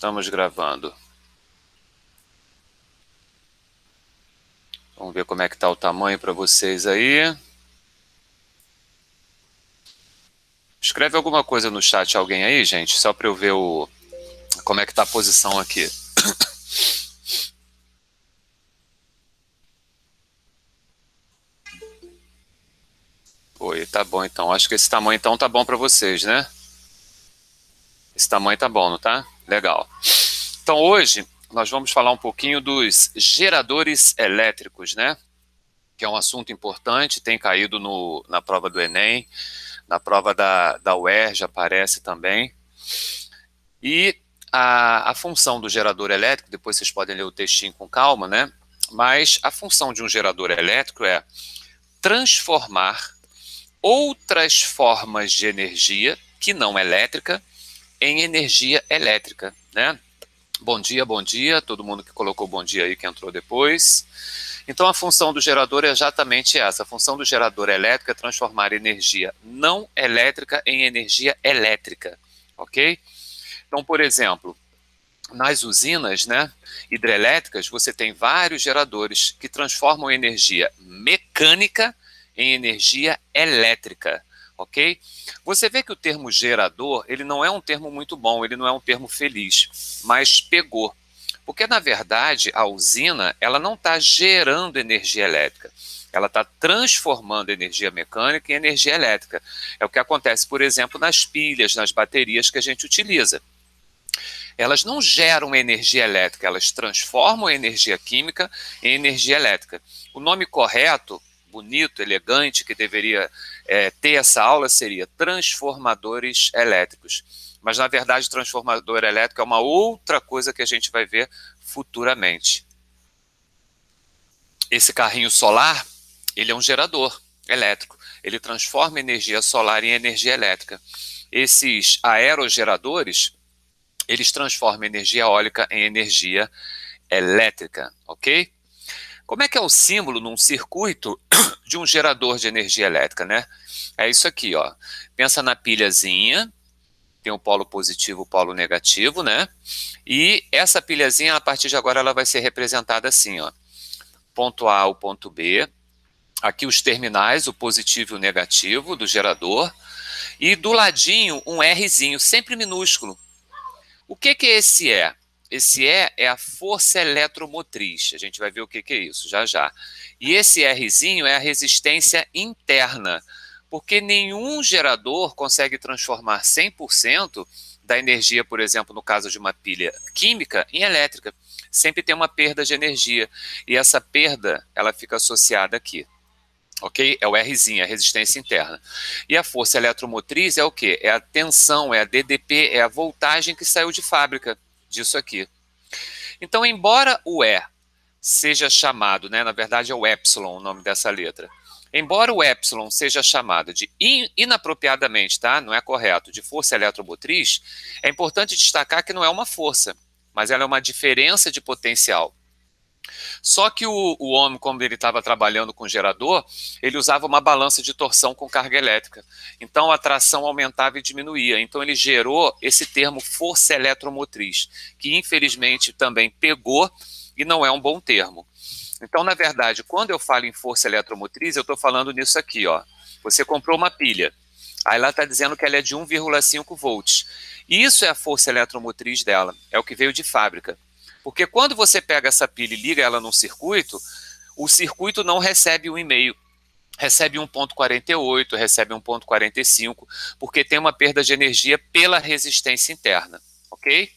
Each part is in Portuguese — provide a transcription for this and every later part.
Estamos gravando. Vamos ver como é que está o tamanho para vocês aí. Escreve alguma coisa no chat, alguém aí, gente, só para eu ver como é que está a posição aqui. Oi, tá bom então. Acho que esse tamanho então tá bom para vocês, né? Esse tamanho tá bom, não tá? Legal. Então hoje nós vamos falar um pouquinho dos geradores elétricos, né? Que é um assunto importante, tem caído na prova do Enem, na prova da UERJ aparece também. E a função do gerador elétrico, depois vocês podem ler o textinho com calma, né? Mas a função de um gerador elétrico é transformar outras formas de energia, que não elétrica, em energia elétrica, né? Bom dia, todo mundo que colocou bom dia aí, que entrou depois. Então a função do gerador é exatamente essa. A função do gerador elétrico é transformar energia não elétrica em energia elétrica, ok? Então, por exemplo, nas usinas, né, hidrelétricas, você tem vários geradores que transformam energia mecânica em energia elétrica, ok? Você vê que o termo gerador, ele não é um termo muito bom, ele não é um termo feliz, mas pegou. Porque, na verdade, a usina, ela não está gerando energia elétrica, ela está transformando energia mecânica em energia elétrica. É o que acontece, por exemplo, nas pilhas, nas baterias que a gente utiliza. Elas não geram energia elétrica, elas transformam a energia química em energia elétrica. O nome correto, bonito, elegante, que deveria ter essa aula seria transformadores elétricos. Mas, na verdade, transformador elétrico é uma outra coisa que a gente vai ver futuramente. Esse carrinho solar, ele é um gerador elétrico. Ele transforma energia solar em energia elétrica. Esses aerogeradores, eles transformam energia eólica em energia elétrica, ok? Como é que é o símbolo num circuito de um gerador de energia elétrica, né? É isso aqui, ó. Pensa na pilhazinha, tem o polo positivo e o polo negativo, né? E essa pilhazinha, a partir de agora, ela vai ser representada assim, ó. Ponto A, o ponto B. Aqui os terminais, o positivo e o negativo do gerador. E do ladinho, um Rzinho, sempre minúsculo. O que esse é? Esse é a força eletromotriz. A gente vai ver o que é isso já já. E esse Rzinho é a resistência interna, porque nenhum gerador consegue transformar 100% da energia, por exemplo, no caso de uma pilha química, em elétrica. Sempre tem uma perda de energia. E essa perda, ela fica associada aqui. Ok? É o Rzinho, a resistência interna. E a força eletromotriz é o quê? É a tensão, é a DDP, é a voltagem que saiu de fábrica disso aqui. Então, embora o E seja chamado, né, na verdade é o epsilon o nome dessa letra, embora o epsilon seja chamado de inapropriadamente, tá? Não é correto, de força eletromotriz, é importante destacar que não é uma força, mas ela é uma diferença de potencial. Só que o homem, como ele estava trabalhando com gerador, ele usava uma balança de torção com carga elétrica. Então a tração aumentava e diminuía. Então ele gerou esse termo força eletromotriz, que infelizmente também pegou e não é um bom termo. Então, na verdade, quando eu falo em força eletromotriz, eu estou falando nisso aqui, ó. Você comprou uma pilha, aí lá está dizendo que ela é de 1,5 volts. Isso é a força eletromotriz dela, é o que veio de fábrica. Porque quando você pega essa pilha e liga ela num circuito, o circuito não recebe 1,5, recebe 1,48, recebe 1,45, porque tem uma perda de energia pela resistência interna, ok?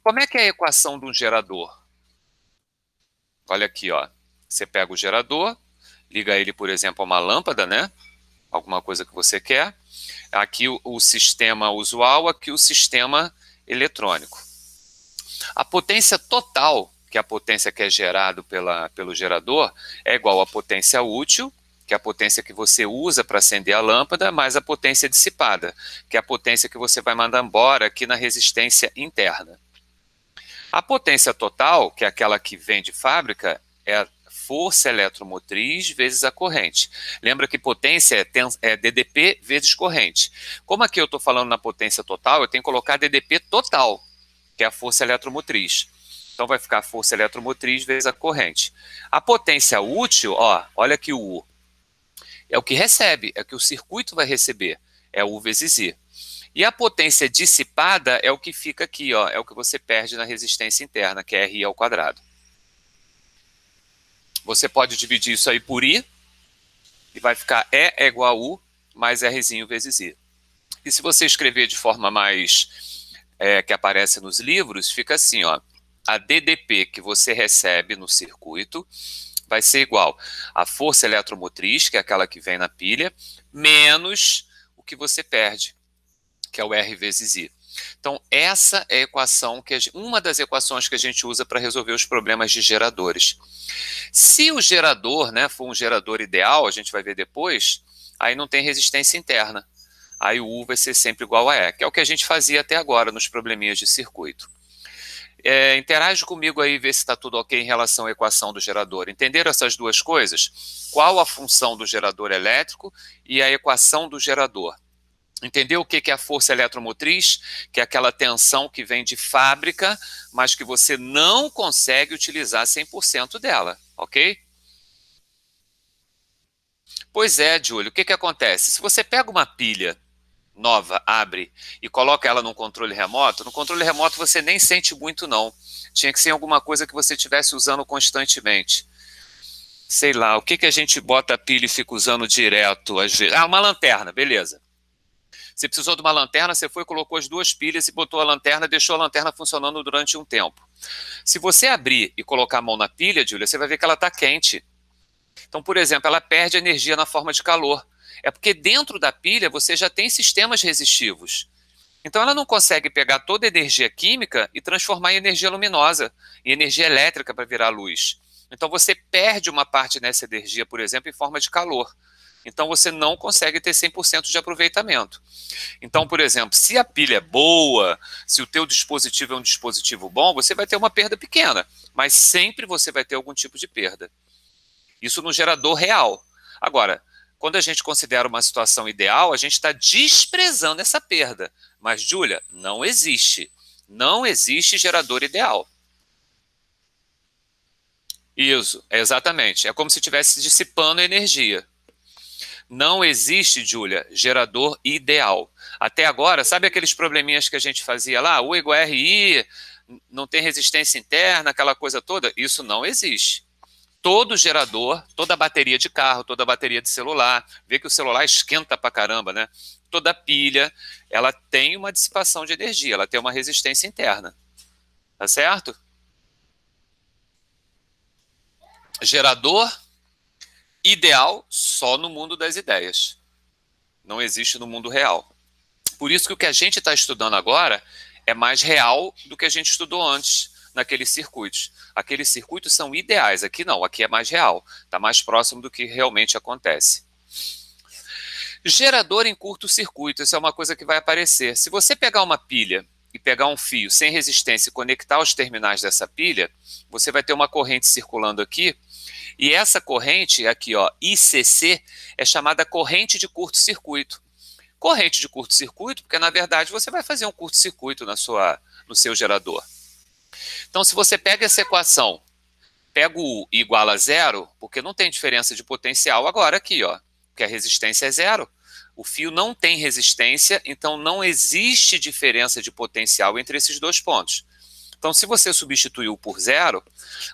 Como é que é a equação de um gerador? Olha aqui, ó. Você pega o gerador, liga ele, por exemplo, a uma lâmpada, né? Alguma coisa que você quer. Aqui o sistema usual, aqui o sistema eletrônico. A potência total, que é a potência que é gerada pelo gerador, é igual à potência útil, que é a potência que você usa para acender a lâmpada, mais a potência dissipada, que é a potência que você vai mandar embora aqui na resistência interna. A potência total, que é aquela que vem de fábrica, é a força eletromotriz vezes a corrente. Lembra que potência é DDP vezes corrente. Como aqui eu estou falando na potência total, eu tenho que colocar DDP total. que é a força eletromotriz. Então vai ficar a força eletromotriz vezes a corrente. A potência útil, ó, olha aqui o U, é o que recebe, é o que o circuito vai receber, é U vezes I. E a potência dissipada é o que fica aqui, ó, é o que você perde na resistência interna, que é RI ao quadrado. Você pode dividir isso aí por I, e vai ficar E é igual a U mais Rzinho vezes I. E se você escrever de forma mais que aparece nos livros, fica assim, ó, a DDP que você recebe no circuito vai ser igual à força eletromotriz, que é aquela que vem na pilha, menos o que você perde, que é o R vezes I. Então, essa é a equação uma das equações que a gente usa para resolver os problemas de geradores. Se o gerador, né, for um gerador ideal, a gente vai ver depois, aí não tem resistência interna. Aí o U vai ser sempre igual a E, que é o que a gente fazia até agora nos probleminhas de circuito. Interage comigo aí, vê se está tudo ok em relação à equação do gerador. Entenderam essas duas coisas? Qual a função do gerador elétrico e a equação do gerador? Entendeu o que é a força eletromotriz? Que é aquela tensão que vem de fábrica, mas que você não consegue utilizar 100% dela, ok? Pois é, Júlio, o que acontece? Se você pega uma pilha nova, abre e coloca ela num controle remoto, no controle remoto você nem sente muito não. Tinha que ser alguma coisa que você estivesse usando constantemente. Sei lá, o que a gente bota a pilha e fica usando direto às vezes? Ah, uma lanterna, beleza. Você precisou de uma lanterna, você foi, colocou as duas pilhas e botou a lanterna, deixou a lanterna funcionando durante um tempo. Se você abrir e colocar a mão na pilha, Júlia, você vai ver que ela está quente. Então, por exemplo, ela perde energia na forma de calor. É porque dentro da pilha você já tem sistemas resistivos. Então ela não consegue pegar toda a energia química e transformar em energia luminosa, em energia elétrica para virar luz. Então você perde uma parte dessa energia, por exemplo, em forma de calor. Então você não consegue ter 100% de aproveitamento. Então, por exemplo, se a pilha é boa, se o teu dispositivo é um dispositivo bom, você vai ter uma perda pequena, mas sempre você vai ter algum tipo de perda. Isso no gerador real. Agora, quando a gente considera uma situação ideal, a gente está desprezando essa perda. Mas, Júlia, não existe. Não existe gerador ideal. Isso, exatamente. É como se estivesse dissipando energia. Não existe, Júlia, gerador ideal. Até agora, sabe aqueles probleminhas que a gente fazia lá? U igual a RI, não tem resistência interna, aquela coisa toda? Isso não existe. Todo gerador, toda bateria de carro, toda bateria de celular, vê que o celular esquenta pra caramba, né? Toda pilha, ela tem uma dissipação de energia, ela tem uma resistência interna. Tá certo? Gerador ideal só no mundo das ideias. Não existe no mundo real. Por isso que o que a gente está estudando agora é mais real do que a gente estudou antes naqueles circuitos. Aqueles circuitos são ideais, aqui não, aqui é mais real, está mais próximo do que realmente acontece. Gerador em curto-circuito, isso é uma coisa que vai aparecer. Se você pegar uma pilha e pegar um fio sem resistência e conectar os terminais dessa pilha, você vai ter uma corrente circulando aqui, e essa corrente aqui, ó, ICC, é chamada corrente de curto-circuito. Corrente de curto-circuito, porque na verdade você vai fazer um curto-circuito no seu gerador. Então, se você pega essa equação, pega o U igual a zero, porque não tem diferença de potencial agora aqui, ó, porque a resistência é zero. O fio não tem resistência, então não existe diferença de potencial entre esses dois pontos. Então, se você substituir U por zero,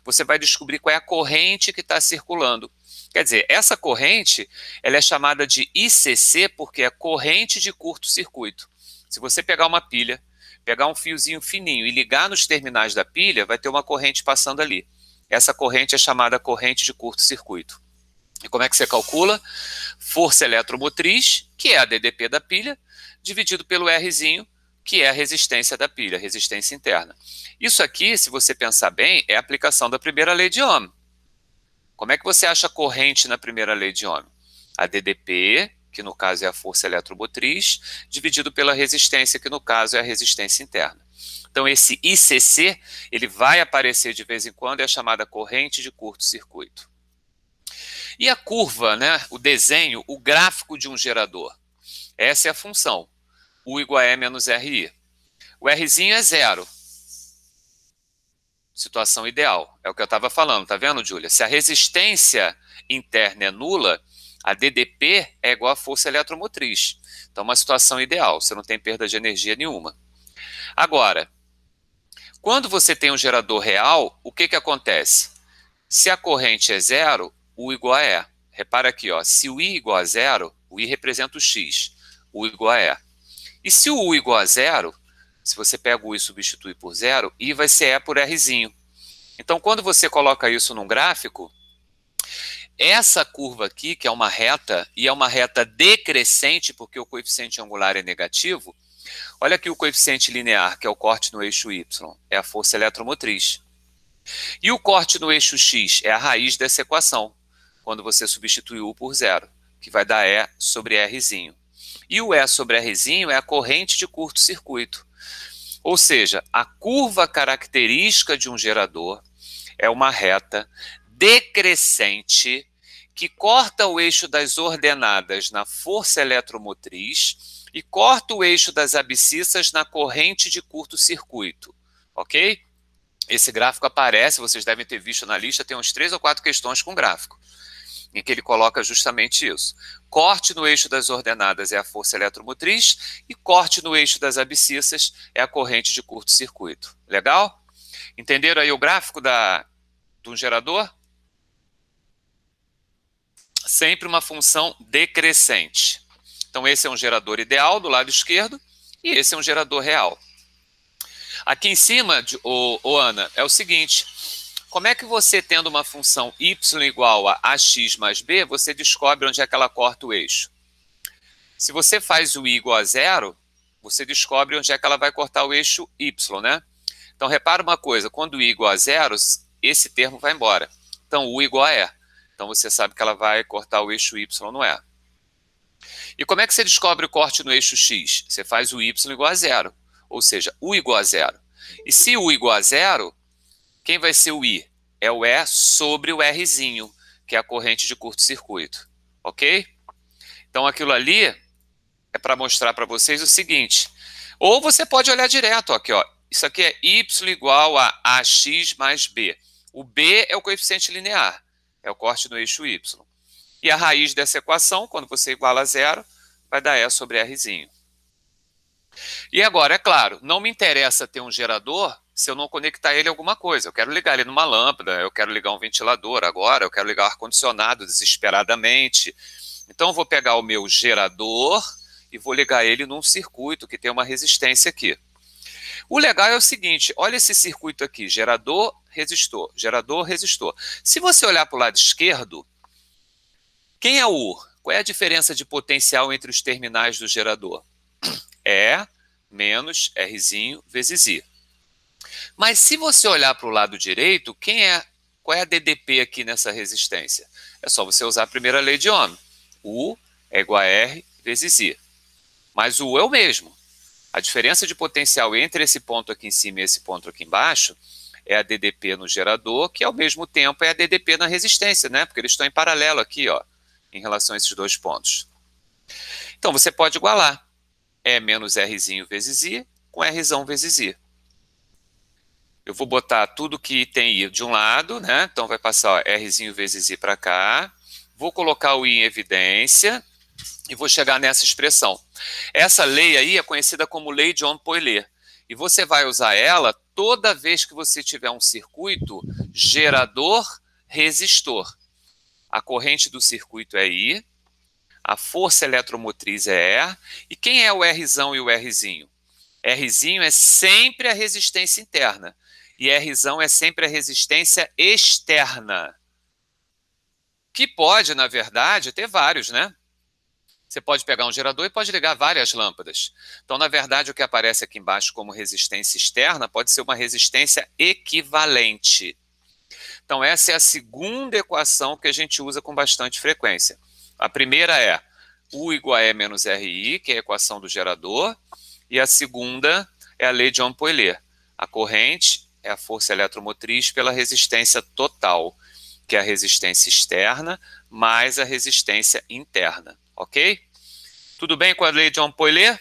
você vai descobrir qual é a corrente que está circulando. Quer dizer, essa corrente ela é chamada de ICC porque é corrente de curto-circuito. Se você pegar uma pilha, pegar um fiozinho fininho e ligar nos terminais da pilha, vai ter uma corrente passando ali. Essa corrente é chamada corrente de curto-circuito. E como é que você calcula? Força eletromotriz, que é a DDP da pilha, dividido pelo Rzinho, que é a resistência da pilha, a resistência interna. Isso aqui, se você pensar bem, é a aplicação da primeira lei de Ohm. Como é que você acha a corrente na primeira lei de Ohm? A DDP, que no caso é a força eletromotriz, dividido pela resistência, que no caso é a resistência interna. Então esse ICC, ele vai aparecer de vez em quando, é a chamada corrente de curto-circuito. E a curva, né, o desenho, o gráfico de um gerador? Essa é a função, U igual a E menos RI. O Rzinho é zero. Situação ideal. É o que eu estava falando, tá vendo, Júlia? Se a resistência interna é nula, a DDP é igual à força eletromotriz. Então, uma situação ideal, você não tem perda de energia nenhuma. Agora, quando você tem um gerador real, o que acontece? Se a corrente é zero, U igual a E. Repara aqui, ó, se o I igual a zero, o I representa o X, U igual a E. E se o U igual a zero, se você pega o U e substitui por zero, I vai ser E por Rzinho. Então, quando você coloca isso num gráfico, essa curva aqui, que é uma reta, e é uma reta decrescente, porque o coeficiente angular é negativo, olha aqui o coeficiente linear, que é o corte no eixo Y, é a força eletromotriz. E o corte no eixo X é a raiz dessa equação, quando você substitui U por zero, que vai dar E sobre Rzinho. E o E sobre Rzinho é a corrente de curto-circuito. Ou seja, a curva característica de um gerador é uma reta decrescente que corta o eixo das ordenadas na força eletromotriz e corta o eixo das abscissas na corrente de curto-circuito, ok? Esse gráfico aparece, vocês devem ter visto na lista, tem uns 3 ou 4 questões com gráfico, em que ele coloca justamente isso. Corte no eixo das ordenadas é a força eletromotriz e corte no eixo das abscissas é a corrente de curto-circuito. Legal? Entenderam aí o gráfico de um gerador? Sempre uma função decrescente. Então, esse é um gerador ideal do lado esquerdo e esse é um gerador real. Aqui em cima, Ana, é o seguinte: como é que você, tendo uma função y igual a ax mais b, você descobre onde é que ela corta o eixo? Se você faz o i igual a zero, você descobre onde é que ela vai cortar o eixo y, né? Então, repara uma coisa, quando o i igual a zero, esse termo vai embora. Então, u igual a e. Então, você sabe que ela vai cortar o eixo y no e. E como é que você descobre o corte no eixo x? Você faz o y igual a zero, ou seja, u igual a zero. E se u igual a zero, quem vai ser o i? É o E sobre o Rzinho, que é a corrente de curto-circuito, ok? Então, aquilo ali é para mostrar para vocês o seguinte, ou você pode olhar direto, aqui, ó, isso aqui é y igual a ax mais b. O b é o coeficiente linear, é o corte no eixo y. E a raiz dessa equação, quando você iguala a zero, vai dar E sobre Rzinho. E agora, é claro, não me interessa ter um gerador se eu não conectar ele a alguma coisa. Eu quero ligar ele numa lâmpada, eu quero ligar um ventilador agora, eu quero ligar o ar-condicionado desesperadamente. Então, eu vou pegar o meu gerador e vou ligar ele num circuito que tem uma resistência aqui. O legal é o seguinte, olha esse circuito aqui, gerador, resistor, gerador, resistor. Se você olhar para o lado esquerdo, quem é o U? Qual é a diferença de potencial entre os terminais do gerador? E menos Rzinho vezes I. Mas se você olhar para o lado direito, qual é a DDP aqui nessa resistência? É só você usar a primeira lei de Ohm. U é igual a R vezes I. Mas o U é o mesmo. A diferença de potencial entre esse ponto aqui em cima e esse ponto aqui embaixo é a DDP no gerador, que ao mesmo tempo é a DDP na resistência, né? Porque eles estão em paralelo aqui, ó, em relação a esses dois pontos. Então, você pode igualar E menos Rzinho vezes I com Rzão vezes I. Eu vou botar tudo que tem I de um lado, né? Então, vai passar ó, Rzinho vezes I para cá. Vou colocar o I em evidência e vou chegar nessa expressão. Essa lei aí é conhecida como lei de Ohm-Poilet. E você vai usar ela toda vez que você tiver um circuito gerador-resistor. A corrente do circuito é I, a força eletromotriz é E. E quem é o Rzão e o Rzinho? Rzinho é sempre a resistência interna. E Rzão é sempre a resistência externa. Que pode, na verdade, ter vários, né? Você pode pegar um gerador e pode ligar várias lâmpadas. Então, na verdade, o que aparece aqui embaixo como resistência externa pode ser uma resistência equivalente. Então, essa é a segunda equação que a gente usa com bastante frequência. A primeira é U igual a E menos RI, que é a equação do gerador. E a segunda é a lei de Ohm-Poilet. A corrente é a força eletromotriz pela resistência total, que é a resistência externa mais a resistência interna. Ok? Tudo bem com a lei de Ohm-Poilet?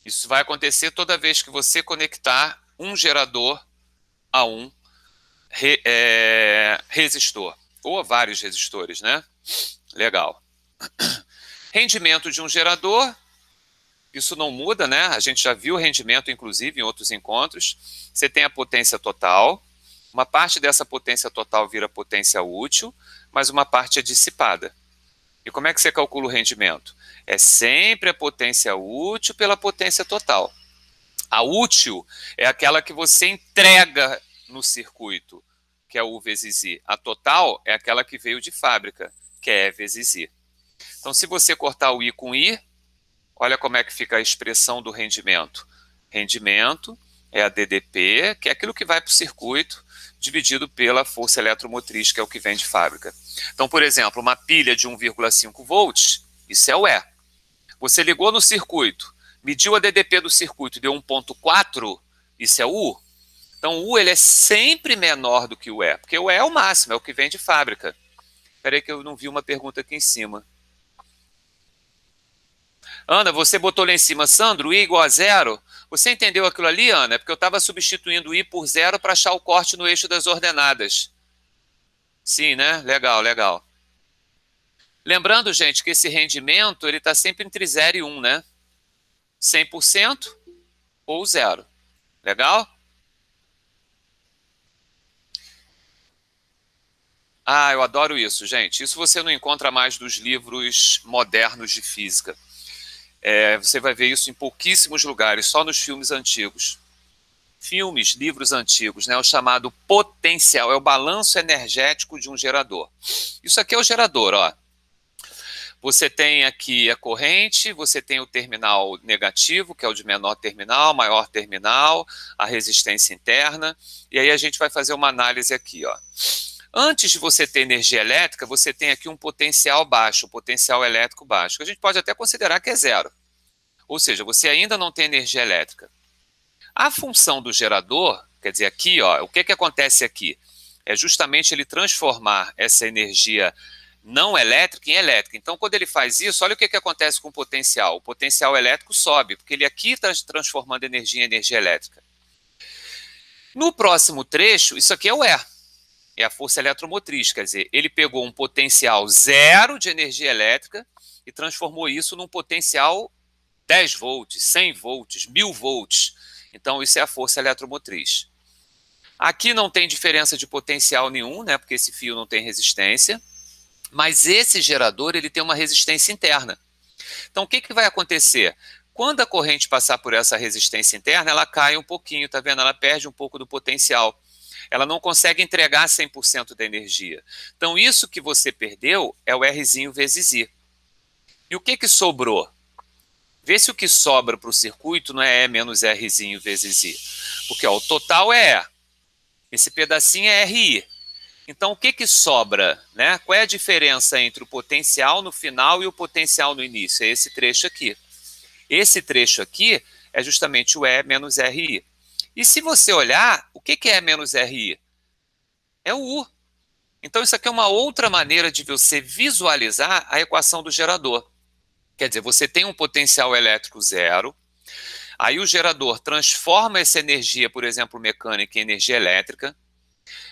Isso vai acontecer toda vez que você conectar um gerador a um resistor, ou a vários resistores, né? Legal. Rendimento de um gerador, isso não muda, né? A gente já viu o rendimento, inclusive, em outros encontros. Você tem a potência total, uma parte dessa potência total vira potência útil, mas uma parte é dissipada. E como é que você calcula o rendimento? É sempre a potência útil pela potência total. A útil é aquela que você entrega no circuito, que é U vezes I. A total é aquela que veio de fábrica, que é E vezes I. Então, se você cortar o I com I, olha como é que fica a expressão do rendimento. Rendimento é a DDP, que é aquilo que vai para o circuito, dividido pela força eletromotriz, que é o que vem de fábrica. Então, por exemplo, uma pilha de 1,5 volts, isso é o E. Você ligou no circuito, mediu a DDP do circuito e deu 1,4, isso é o U. Então, o U ele é sempre menor do que o E, porque o E é o máximo, é o que vem de fábrica. Espera aí que eu não vi uma pergunta aqui em cima. Ana, você botou lá em cima, Sandro, I igual a zero. Você entendeu aquilo ali, Ana? É porque eu estava substituindo I por zero para achar o corte no eixo das ordenadas. Sim, né? Legal, legal. Lembrando, gente, que esse rendimento ele está sempre entre 0 e 1, né? 100% ou zero. Legal? Ah, eu adoro isso, gente. Isso você não encontra mais dos livros modernos de física. Você vai ver isso em pouquíssimos lugares, só nos filmes antigos. Filmes, livros antigos, né? O chamado potencial, é o balanço energético de um gerador. Isso aqui é o gerador, ó. Você tem aqui a corrente, você tem o terminal negativo, que é o de menor terminal, maior terminal, a resistência interna, e aí a gente vai fazer uma análise aqui, ó. Antes de você ter energia elétrica, você tem aqui um potencial baixo, um potencial elétrico baixo, que a gente pode até considerar que é zero. Ou seja, você ainda não tem energia elétrica. A função do gerador, quer dizer, aqui, ó, o que acontece aqui? É justamente ele transformar essa energia não elétrica em elétrica. Então, quando ele faz isso, olha o que acontece com o potencial. O potencial elétrico sobe, porque ele aqui está transformando energia em energia elétrica. No próximo trecho, isso aqui é o E. É a força eletromotriz, quer dizer, ele pegou um potencial zero de energia elétrica e transformou isso num potencial 10 volts, 100 volts, 1000 volts. Então, isso é a força eletromotriz. Aqui não tem diferença de potencial nenhum, né, porque esse fio não tem resistência, mas esse gerador ele tem uma resistência interna. Então, o que vai acontecer? Quando a corrente passar por essa resistência interna, ela cai um pouquinho, tá vendo? Ela perde um pouco do potencial. Ela não consegue entregar 100% da energia. Então, isso que você perdeu é o Rzinho vezes I. E o que sobrou? Vê se o que sobra para o circuito não é E menos Rzinho vezes I. Porque ó, o total é E. Esse pedacinho é RI. Então, o que sobra? Né? Qual é a diferença entre o potencial no final e o potencial no início? É esse trecho aqui. Esse trecho aqui é justamente o E menos RI. E se você olhar, o que é E menos RI? É o U. Então, isso aqui é uma outra maneira de você visualizar a equação do gerador. Quer dizer, você tem um potencial elétrico zero, aí o gerador transforma essa energia, por exemplo, mecânica, em energia elétrica.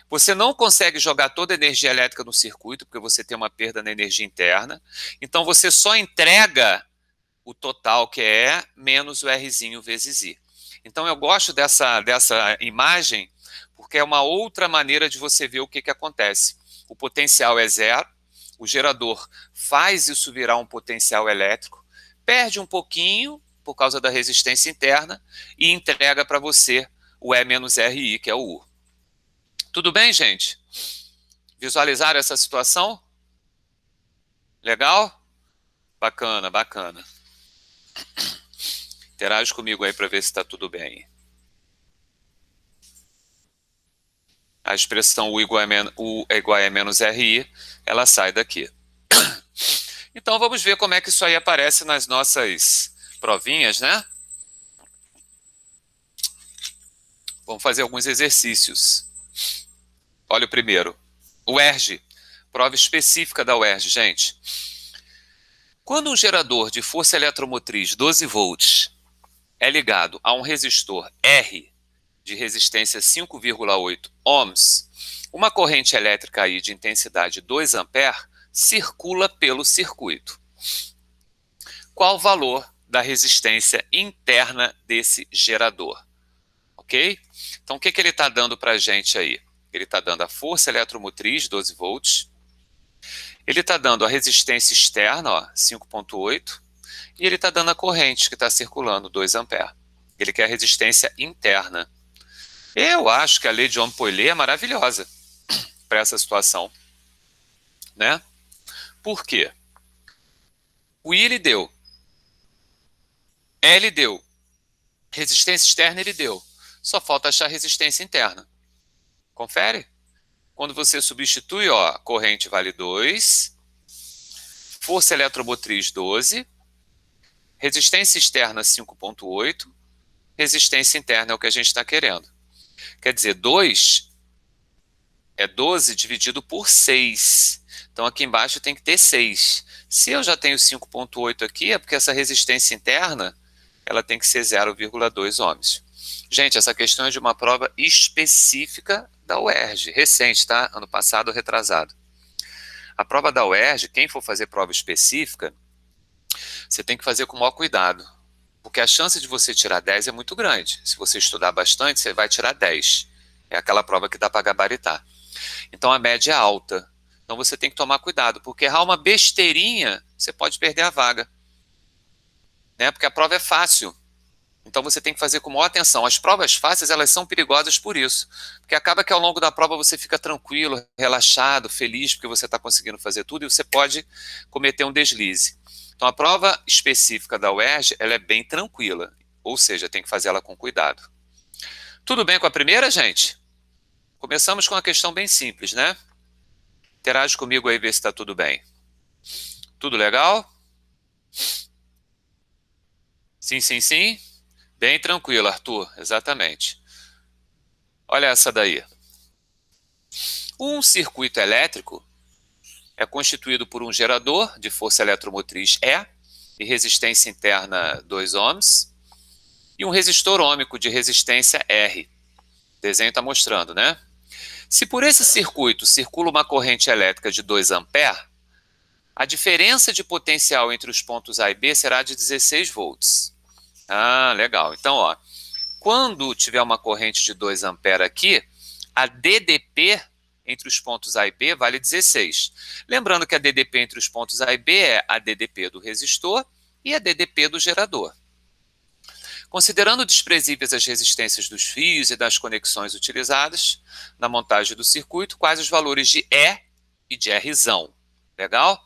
Você não consegue jogar toda a energia elétrica no circuito, porque você tem uma perda na energia interna. Então, você só entrega o total, que é E, menos o Rzinho vezes I. Então, eu gosto dessa imagem, porque é uma outra maneira de você ver o que acontece. O potencial é zero, o gerador faz isso virar um potencial elétrico, perde um pouquinho por causa da resistência interna e entrega para você o E menos RI, que é o U. Tudo bem, gente? Visualizaram essa situação? Legal? Bacana, bacana. Interage comigo aí para ver se está tudo bem. A expressão U é igual a E menos RI, ela sai daqui. Então, vamos ver como é que isso aí aparece nas nossas provinhas, né? Vamos fazer alguns exercícios. Olha o primeiro. UERJ. Prova específica da UERJ, gente. Quando um gerador de força eletromotriz 12 volts é ligado a um resistor R, de resistência 5,8 ohms, uma corrente elétrica aí de intensidade 2 ampere circula pelo circuito. Qual o valor da resistência interna desse gerador? Ok? Então, o que ele está dando para a gente aí? Ele está dando a força eletromotriz, 12 volts. Ele está dando a resistência externa, ó, 5,8. E ele está dando a corrente que está circulando, 2 ampere. Ele quer a resistência interna. Eu acho que a lei de Ohm-Poilet é maravilhosa para essa situação, né? Por quê? O I ele deu, L deu, resistência externa ele deu. Só falta achar resistência interna. Confere? Quando você substitui, ó, corrente vale 2, força eletromotriz 12, resistência externa 5,8, resistência interna é o que a gente está querendo. Quer dizer, 2 é 12 dividido por 6. Então aqui embaixo tem que ter 6. Se eu já tenho 5,8 aqui, é porque essa resistência interna ela tem que ser 0,2 ohms. Gente, essa questão é de uma prova específica da UERJ, recente, tá? Ano passado ou retrasado. A prova da UERJ, quem for fazer prova específica, você tem que fazer com o maior cuidado, porque a chance de você tirar 10 é muito grande. Se você estudar bastante, você vai tirar 10. É aquela prova que dá para gabaritar. Então a média é alta. Então você tem que tomar cuidado, porque errar uma besteirinha, você pode perder a vaga. Né? Porque a prova é fácil. Então você tem que fazer com maior atenção. As provas fáceis, elas são perigosas por isso. Porque acaba que ao longo da prova você fica tranquilo, relaxado, feliz, porque você está conseguindo fazer tudo e você pode cometer um deslize. Então a prova específica da UERJ, ela é bem tranquila. Ou seja, tem que fazer ela com cuidado. Tudo bem com a primeira, gente? Começamos com uma questão bem simples, né? Interage comigo aí, ver se está tudo bem. Tudo legal? Sim, sim, sim. Bem tranquilo, Arthur, exatamente. Olha essa daí. Um circuito elétrico é constituído por um gerador de força eletromotriz E resistência interna 2 ohms e um resistor ôhmico de resistência R. O desenho está mostrando, né? Se por esse circuito circula uma corrente elétrica de 2 ampere, a diferença de potencial entre os pontos A e B será de 16 volts. Ah, legal. Então, ó, quando tiver uma corrente de 2 ampere aqui, a DDP entre os pontos A e B vale 16. Lembrando que a DDP entre os pontos A e B é a DDP do resistor e a DDP do gerador. Considerando desprezíveis as resistências dos fios e das conexões utilizadas na montagem do circuito, quais os valores de E e de Rzão? Legal?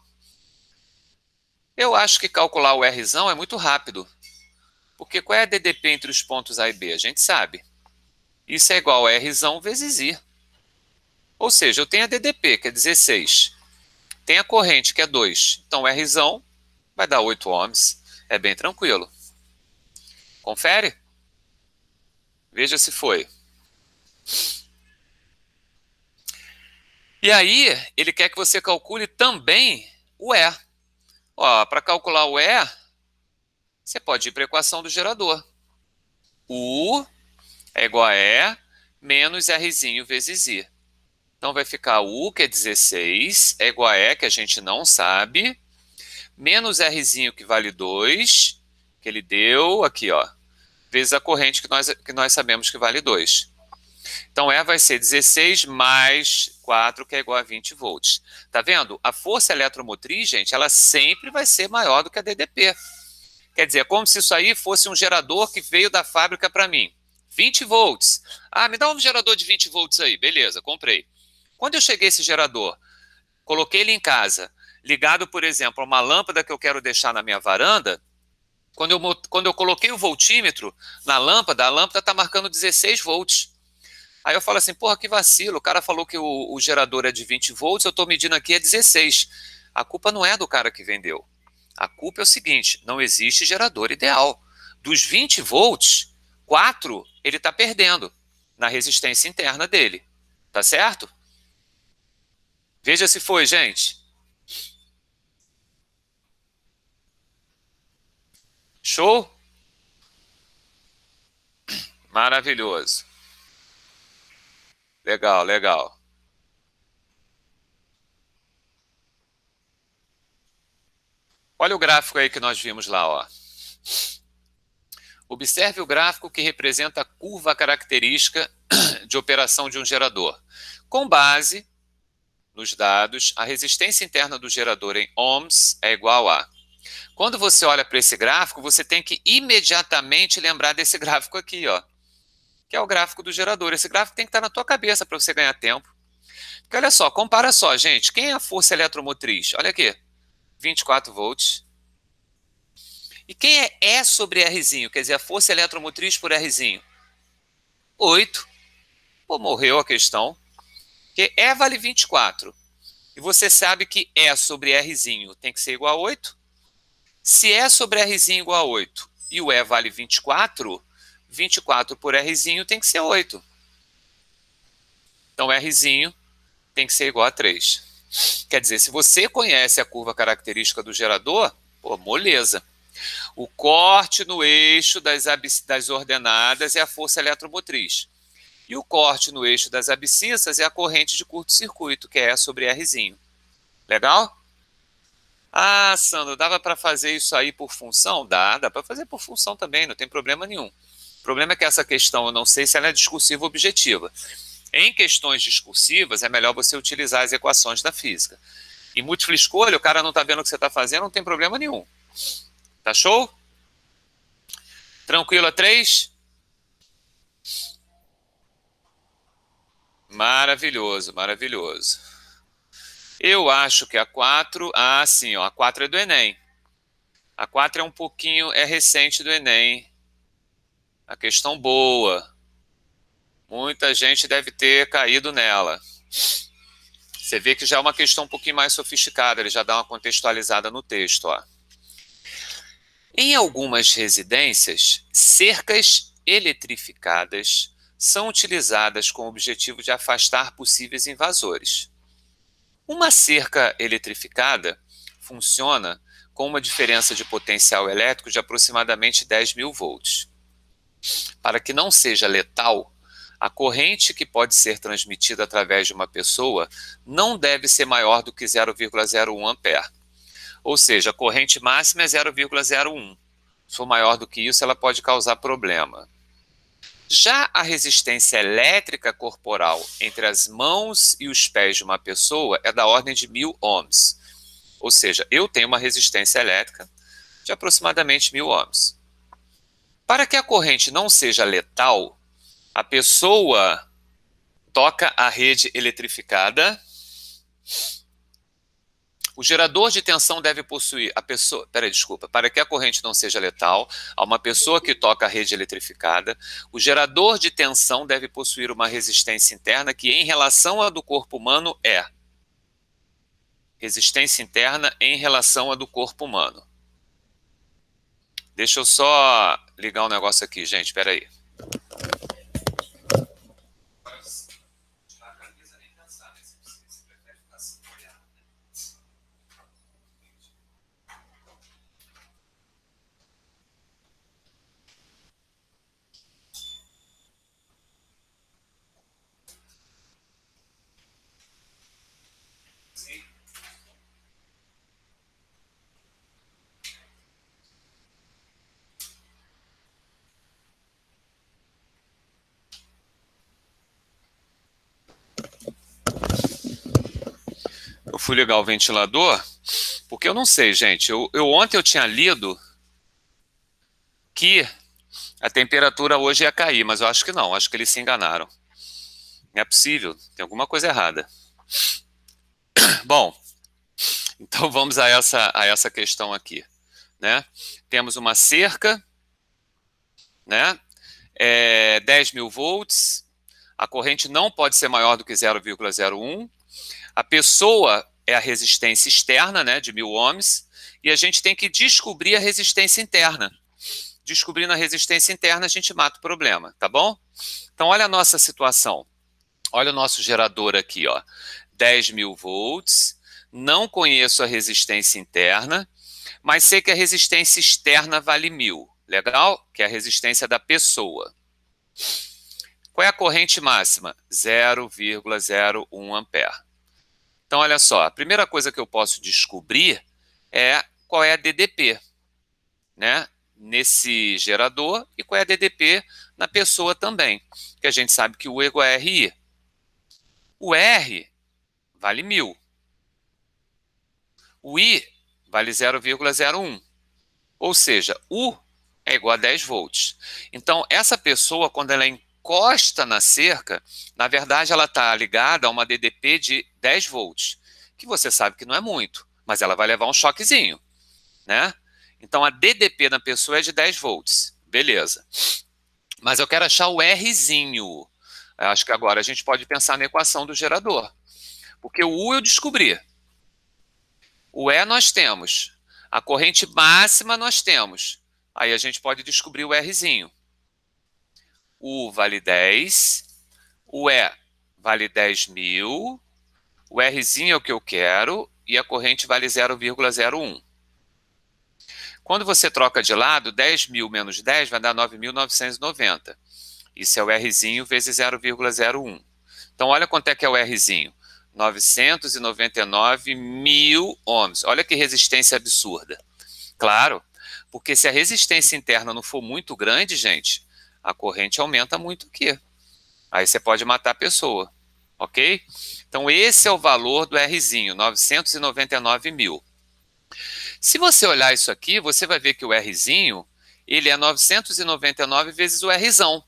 Eu acho que calcular o Rzão é muito rápido. Porque qual é a DDP entre os pontos A e B? A gente sabe. Isso é igual a Rzão vezes I. Ou seja, eu tenho a DDP, que é 16. Tem a corrente, que é 2. Então, Rzão vai dar 8 ohms. É bem tranquilo. Confere? Veja se foi. E aí, ele quer que você calcule também o E. Para calcular o E, você pode ir para a equação do gerador. U é igual a E menos Rzinho vezes I. Então vai ficar U, que é 16, é igual a E, que a gente não sabe, menos Rzinho, que vale 2, que ele deu aqui, ó, vezes a corrente que nós sabemos que vale 2. Então E vai ser 16 mais 4, que é igual a 20 volts. Tá vendo? A força eletromotriz, gente, ela sempre vai ser maior do que a DDP. Quer dizer, é como se isso aí fosse um gerador que veio da fábrica para mim. 20 volts. Ah, me dá um gerador de 20 volts aí. Beleza, comprei. Quando eu cheguei esse gerador, coloquei ele em casa, ligado, por exemplo, a uma lâmpada que eu quero deixar na minha varanda, quando eu coloquei o voltímetro na lâmpada, a lâmpada está marcando 16 volts. Aí eu falo assim, porra, que vacilo, o cara falou que o gerador é de 20 volts, eu estou medindo aqui é 16. A culpa não é do cara que vendeu. A culpa é o seguinte, não existe gerador ideal. Dos 20 volts, 4 ele está perdendo na resistência interna dele. Tá certo? Veja se foi, gente. Show? Maravilhoso. Legal, legal. Olha o gráfico aí que nós vimos lá, ó. Observe o gráfico que representa a curva característica de operação de um gerador. Com base nos dados, a resistência interna do gerador em ohms é igual a... Quando você olha para esse gráfico, você tem que imediatamente lembrar desse gráfico aqui, ó, que é o gráfico do gerador. Esse gráfico tem que estar na tua cabeça para você ganhar tempo. Porque olha só, compara só, gente. Quem é a força eletromotriz? Olha aqui, 24 volts. E quem é E sobre Rzinho? Quer dizer, a força eletromotriz por Rzinho? 8. Pô, morreu a questão. Porque E vale 24. E você sabe que E sobre Rzinho tem que ser igual a 8. Se E sobre Rzinho igual a 8 e o E vale 24, 24 por Rzinho tem que ser 8. Então, Rzinho tem que ser igual a 3. Quer dizer, se você conhece a curva característica do gerador, pô, moleza. O corte no eixo das ordenadas é a força eletromotriz. E o corte no eixo das abscissas é a corrente de curto-circuito, que é E sobre Rzinho. Legal? Ah, Sandro, dava para fazer isso aí por função? Dá para fazer por função também, não tem problema nenhum. O problema é que essa questão, eu não sei se ela é discursiva ou objetiva. Em questões discursivas, é melhor você utilizar as equações da física. Em múltipla escolha, o cara não está vendo o que você está fazendo, não tem problema nenhum. Tá show? Tranquilo a 3? Maravilhoso, maravilhoso. Eu acho que a 4... Ah, sim, ó, a 4 é do Enem. A 4 é um pouquinho... É recente do Enem. A questão boa. Muita gente deve ter caído nela. Você vê que já é uma questão um pouquinho mais sofisticada. Ele já dá uma contextualizada no texto, ó. Em algumas residências, cercas eletrificadas são utilizadas com o objetivo de afastar possíveis invasores. Uma cerca eletrificada funciona com uma diferença de potencial elétrico de aproximadamente 10.000 volts. Para que não seja letal, a corrente que pode ser transmitida através de uma pessoa não deve ser maior do que 0,01 ampere. Ou seja, a corrente máxima é 0,01. Se for maior do que isso, ela pode causar problema. Já a resistência elétrica corporal entre as mãos e os pés de uma pessoa é da ordem de 1.000 ohms. Ou seja, eu tenho uma resistência elétrica de aproximadamente 1.000 ohms. Para que a corrente não seja letal, a pessoa toca a rede eletrificada. O gerador de tensão deve possuir a pessoa... Para que a corrente não seja letal, a uma pessoa que toca a rede eletrificada, o gerador de tensão deve possuir uma resistência interna que, em relação à do corpo humano, é... Resistência interna em relação à do corpo humano. Deixa eu só ligar um negócio aqui, gente. Espera aí. Eu fui ligar o ventilador, porque eu não sei, gente. Ontem eu tinha lido que a temperatura hoje ia cair, mas eu acho que não. Acho que eles se enganaram. Não é possível. Tem alguma coisa errada. Bom, então vamos a essa questão aqui, né? Temos uma cerca, né? 10.000 volts. A corrente não pode ser maior do que 0,01. A pessoa é a resistência externa, né, de 1.000 ohms, e a gente tem que descobrir a resistência interna. Descobrindo a resistência interna, a gente mata o problema, tá bom? Então, olha a nossa situação. Olha o nosso gerador aqui, ó. 10.000 volts, não conheço a resistência interna, mas sei que a resistência externa vale 1.000, legal? Que é a resistência da pessoa. Qual é a corrente máxima? 0,01 ampere. Então, olha só, a primeira coisa que eu posso descobrir é qual é a DDP, né, nesse gerador e qual é a DDP na pessoa também, que a gente sabe que o U é igual a RI. O R vale 1000. O I vale 0,01. Ou seja, U é igual a 10 volts. Então, essa pessoa, quando ela encosta na cerca, na verdade, ela está ligada a uma DDP de 10 volts, que você sabe que não é muito, mas ela vai levar um choquezinho, né? Então, a DDP na pessoa é de 10 volts. Beleza. Mas eu quero achar o Rzinho. Eu acho que agora a gente pode pensar na equação do gerador. Porque o U eu descobri. O E nós temos. A corrente máxima nós temos. Aí a gente pode descobrir o Rzinho. O U vale 10. O E vale 10.000. O Rzinho é o que eu quero. E a corrente vale 0,01. Quando você troca de lado, 10.000 menos 10 vai dar 9.990. Isso é o Rzinho vezes 0,01. Então, olha quanto é que é o Rzinho. 999.000 ohms. Olha que resistência absurda. Claro, porque se a resistência interna não for muito grande, gente, a corrente aumenta muito aqui. Aí você pode matar a pessoa, ok? Então, esse é o valor do Rzinho, 999.000. Se você olhar isso aqui, você vai ver que o Rzinho, ele é 999 vezes o Rzão,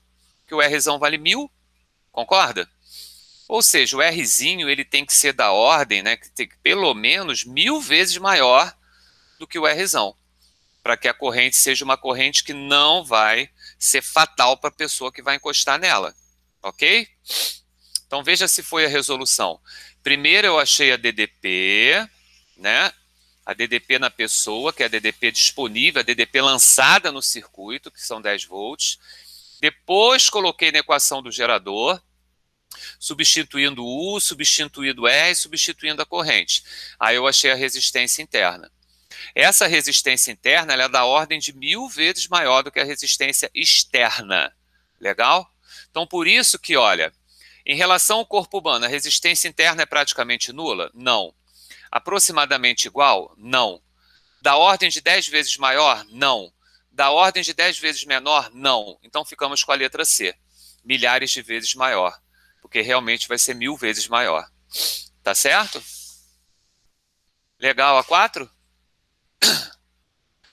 que o Rzão vale 1000, concorda? Ou seja, o Rzinho ele tem que ser da ordem, né, que tem pelo menos 1000 vezes maior do que o Rzão, para que a corrente seja uma corrente que não vai ser fatal para a pessoa que vai encostar nela, ok? Então veja se foi a resolução. Primeiro eu achei a DDP, né? A DDP na pessoa, que é a DDP disponível, a DDP lançada no circuito, que são 10 volts. Depois coloquei na equação do gerador, substituindo U, substituindo E e substituindo a corrente. Aí eu achei a resistência interna. Essa resistência interna ela é da ordem de 1000 vezes maior do que a resistência externa. Legal? Então, por isso que, olha, em relação ao corpo humano, a resistência interna é praticamente nula? Não. Aproximadamente igual? Não. Da ordem de 10 vezes maior? Não. Da ordem de 10 vezes menor? Não. Então, ficamos com a letra C. Milhares de vezes maior. Porque realmente vai ser 1000 vezes maior. Tá certo? Legal a 4?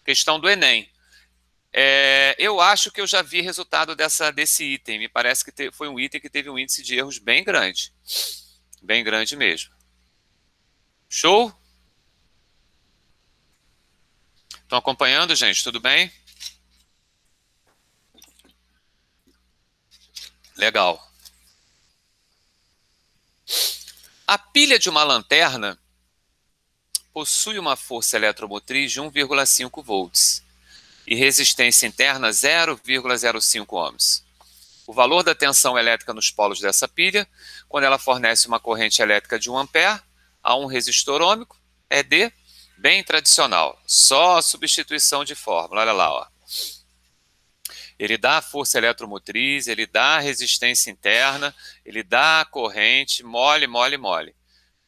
Questão do Enem. Eu acho que eu já vi resultado desse item. Me parece que foi um item que teve um índice de erros bem grande. Bem grande mesmo. Show? Estão acompanhando, gente? Tudo bem? Legal. A pilha de uma lanterna possui uma força eletromotriz de 1,5 volts e resistência interna 0,05 ohms. O valor da tensão elétrica nos polos dessa pilha, quando ela fornece uma corrente elétrica de 1 ampere a um resistor ôhmico, é D, bem tradicional, só substituição de fórmula. Olha lá, ó. Ele dá a força eletromotriz, ele dá a resistência interna, ele dá a corrente, mole, mole, mole.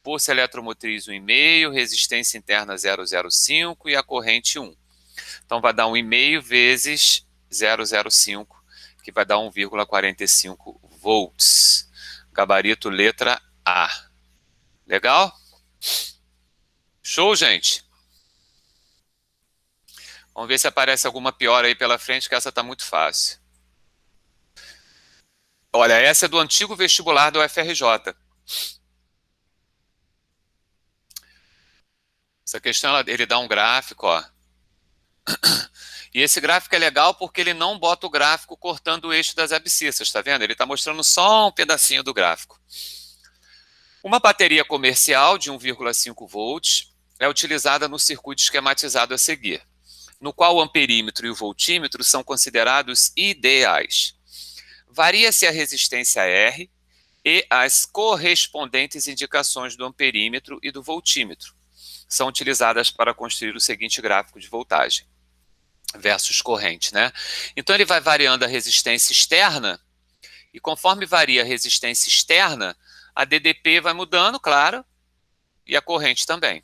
Força eletromotriz 1,5, resistência interna 0,05 e a corrente 1. Então vai dar 1,5 vezes 0,05, que vai dar 1,45 volts. Gabarito letra A. Legal? Show, gente? Vamos ver se aparece alguma pior aí pela frente, que essa está muito fácil. Olha, essa é do antigo vestibular do UFRJ. Essa questão, ele dá um gráfico, ó. E esse gráfico é legal porque ele não bota o gráfico cortando o eixo das abscissas, tá vendo? Ele está mostrando só um pedacinho do gráfico. Uma bateria comercial de 1,5 volts é utilizada no circuito esquematizado a seguir, no qual o amperímetro e o voltímetro são considerados ideais. Varia-se a resistência R e as correspondentes indicações do amperímetro e do voltímetro são utilizadas para construir o seguinte gráfico de voltagem versus corrente, né? Então ele vai variando a resistência externa E conforme varia a resistência externa, a DDP vai mudando, claro, e a corrente também.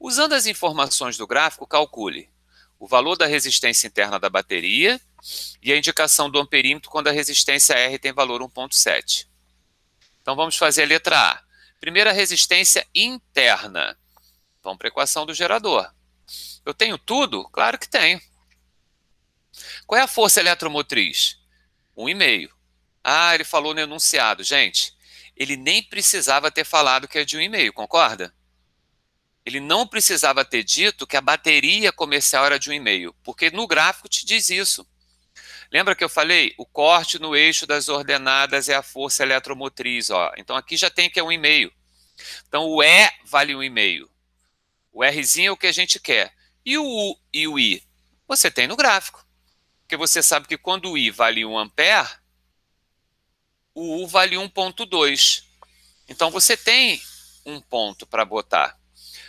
Usando as informações do gráfico, calcule o valor da resistência interna da bateria e a indicação do amperímetro quando a resistência R tem valor 1,7. Então vamos fazer a letra A. Primeiro, a resistência interna. Vamos para a equação do gerador. Eu tenho tudo? Claro que tenho. Qual é a força eletromotriz? 1,5. Ah, ele falou no enunciado. Gente, ele nem precisava ter falado que é de 1,5, concorda? Ele não precisava ter dito que a bateria comercial era de 1,5, porque no gráfico te diz isso. Lembra que eu falei? O corte no eixo das ordenadas é a força eletromotriz. Ó. Então aqui já tem que é 1,5. Então o E vale 1,5. O Rzinho é o que a gente quer. E o U e o I? Você tem no gráfico. Porque você sabe que quando o I vale 1 ampere, o U vale 1,2. Então você tem um ponto para botar.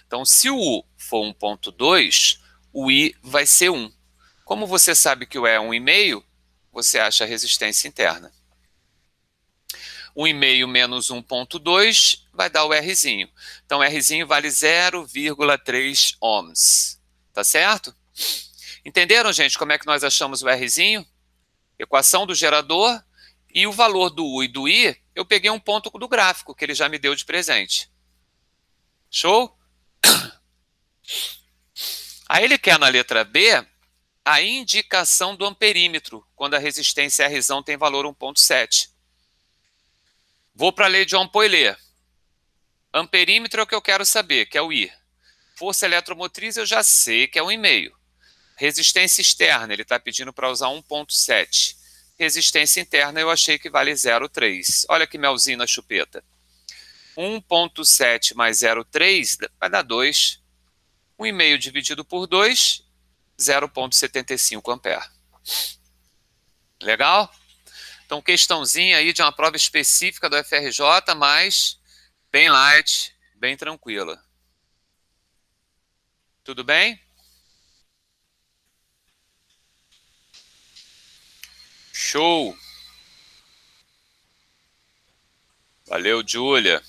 Então, se o U for 1,2, o I vai ser 1. Como você sabe que o E é 1,5, você acha a resistência interna. 1,5 menos 1,2 vai dar o Rzinho. Então, Rzinho vale 0,3 ohms. Tá certo? Entenderam, gente, como é que nós achamos o Rzinho? Equação do gerador e o valor do U e do I, eu peguei um ponto do gráfico que ele já me deu de presente. Show? Aí ele quer na letra B a indicação do amperímetro, quando a resistência R tem valor 1,7. Vou para a lei de Ohm-Poilet. Amperímetro é o que eu quero saber, que é o I. Força eletromotriz eu já sei que é 1,5. Resistência externa, ele está pedindo para usar 1,7. Resistência interna eu achei que vale 0,3. Olha que melzinho na chupeta. 1,7 mais 0,3 vai dar 2. 1,5 dividido por 2, 0,75 ampere. Legal? Então, questãozinha aí de uma prova específica do FRJ, mas bem light, bem tranquila. Tudo bem? Show! Valeu, Júlia.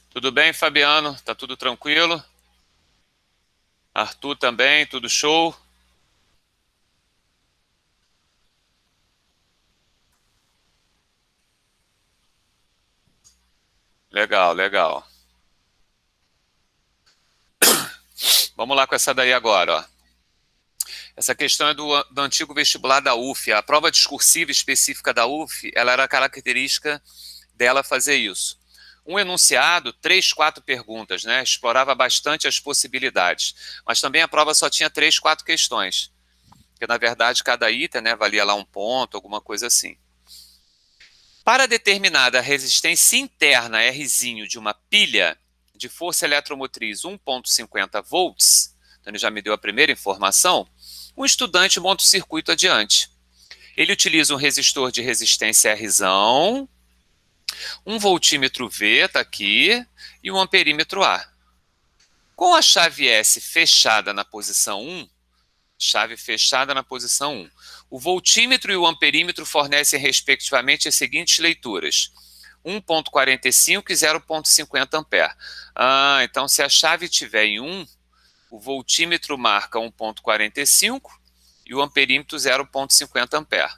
Tudo bem, Fabiano? Tá tudo tranquilo? Arthur também, tudo show? Legal, legal. Vamos lá com essa daí agora, ó. Essa questão é do antigo vestibular da UF. A prova discursiva específica da UF, ela era característica dela fazer isso. Um enunciado, 3, 4 perguntas, né? Explorava bastante as possibilidades. Mas também a prova só tinha 3, 4 questões. Porque, na verdade, cada item, né, valia lá um ponto, alguma coisa assim. Para determinada resistência interna Rzinho de uma pilha de força eletromotriz 1,50 volts, então ele já me deu a primeira informação, um estudante monta o circuito adiante. Ele utiliza um resistor de resistência Rzão, um voltímetro V, está aqui, e um amperímetro A. Com a chave S fechada na posição 1, chave fechada na posição 1, o voltímetro e o amperímetro fornecem respectivamente as seguintes leituras: 1,45 e 0,50 ampere. Ah, então se a chave estiver em 1, o voltímetro marca 1,45 e o amperímetro 0,50 ampere.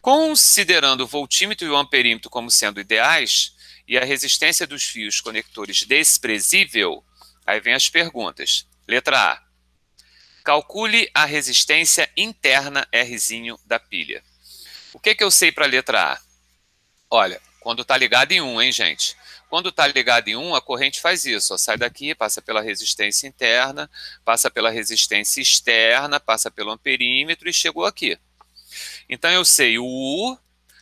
Considerando o voltímetro e o amperímetro como sendo ideais e a resistência dos fios conectores desprezível, aí vem as perguntas. Letra A. Calcule a resistência interna Rzinho da pilha. O que eu sei para a letra A? Olha, quando está ligado em 1, hein, gente? Quando está ligado em 1, a corrente faz isso. Ó, sai daqui, passa pela resistência interna, passa pela resistência externa, passa pelo amperímetro e chegou aqui. Então eu sei o U,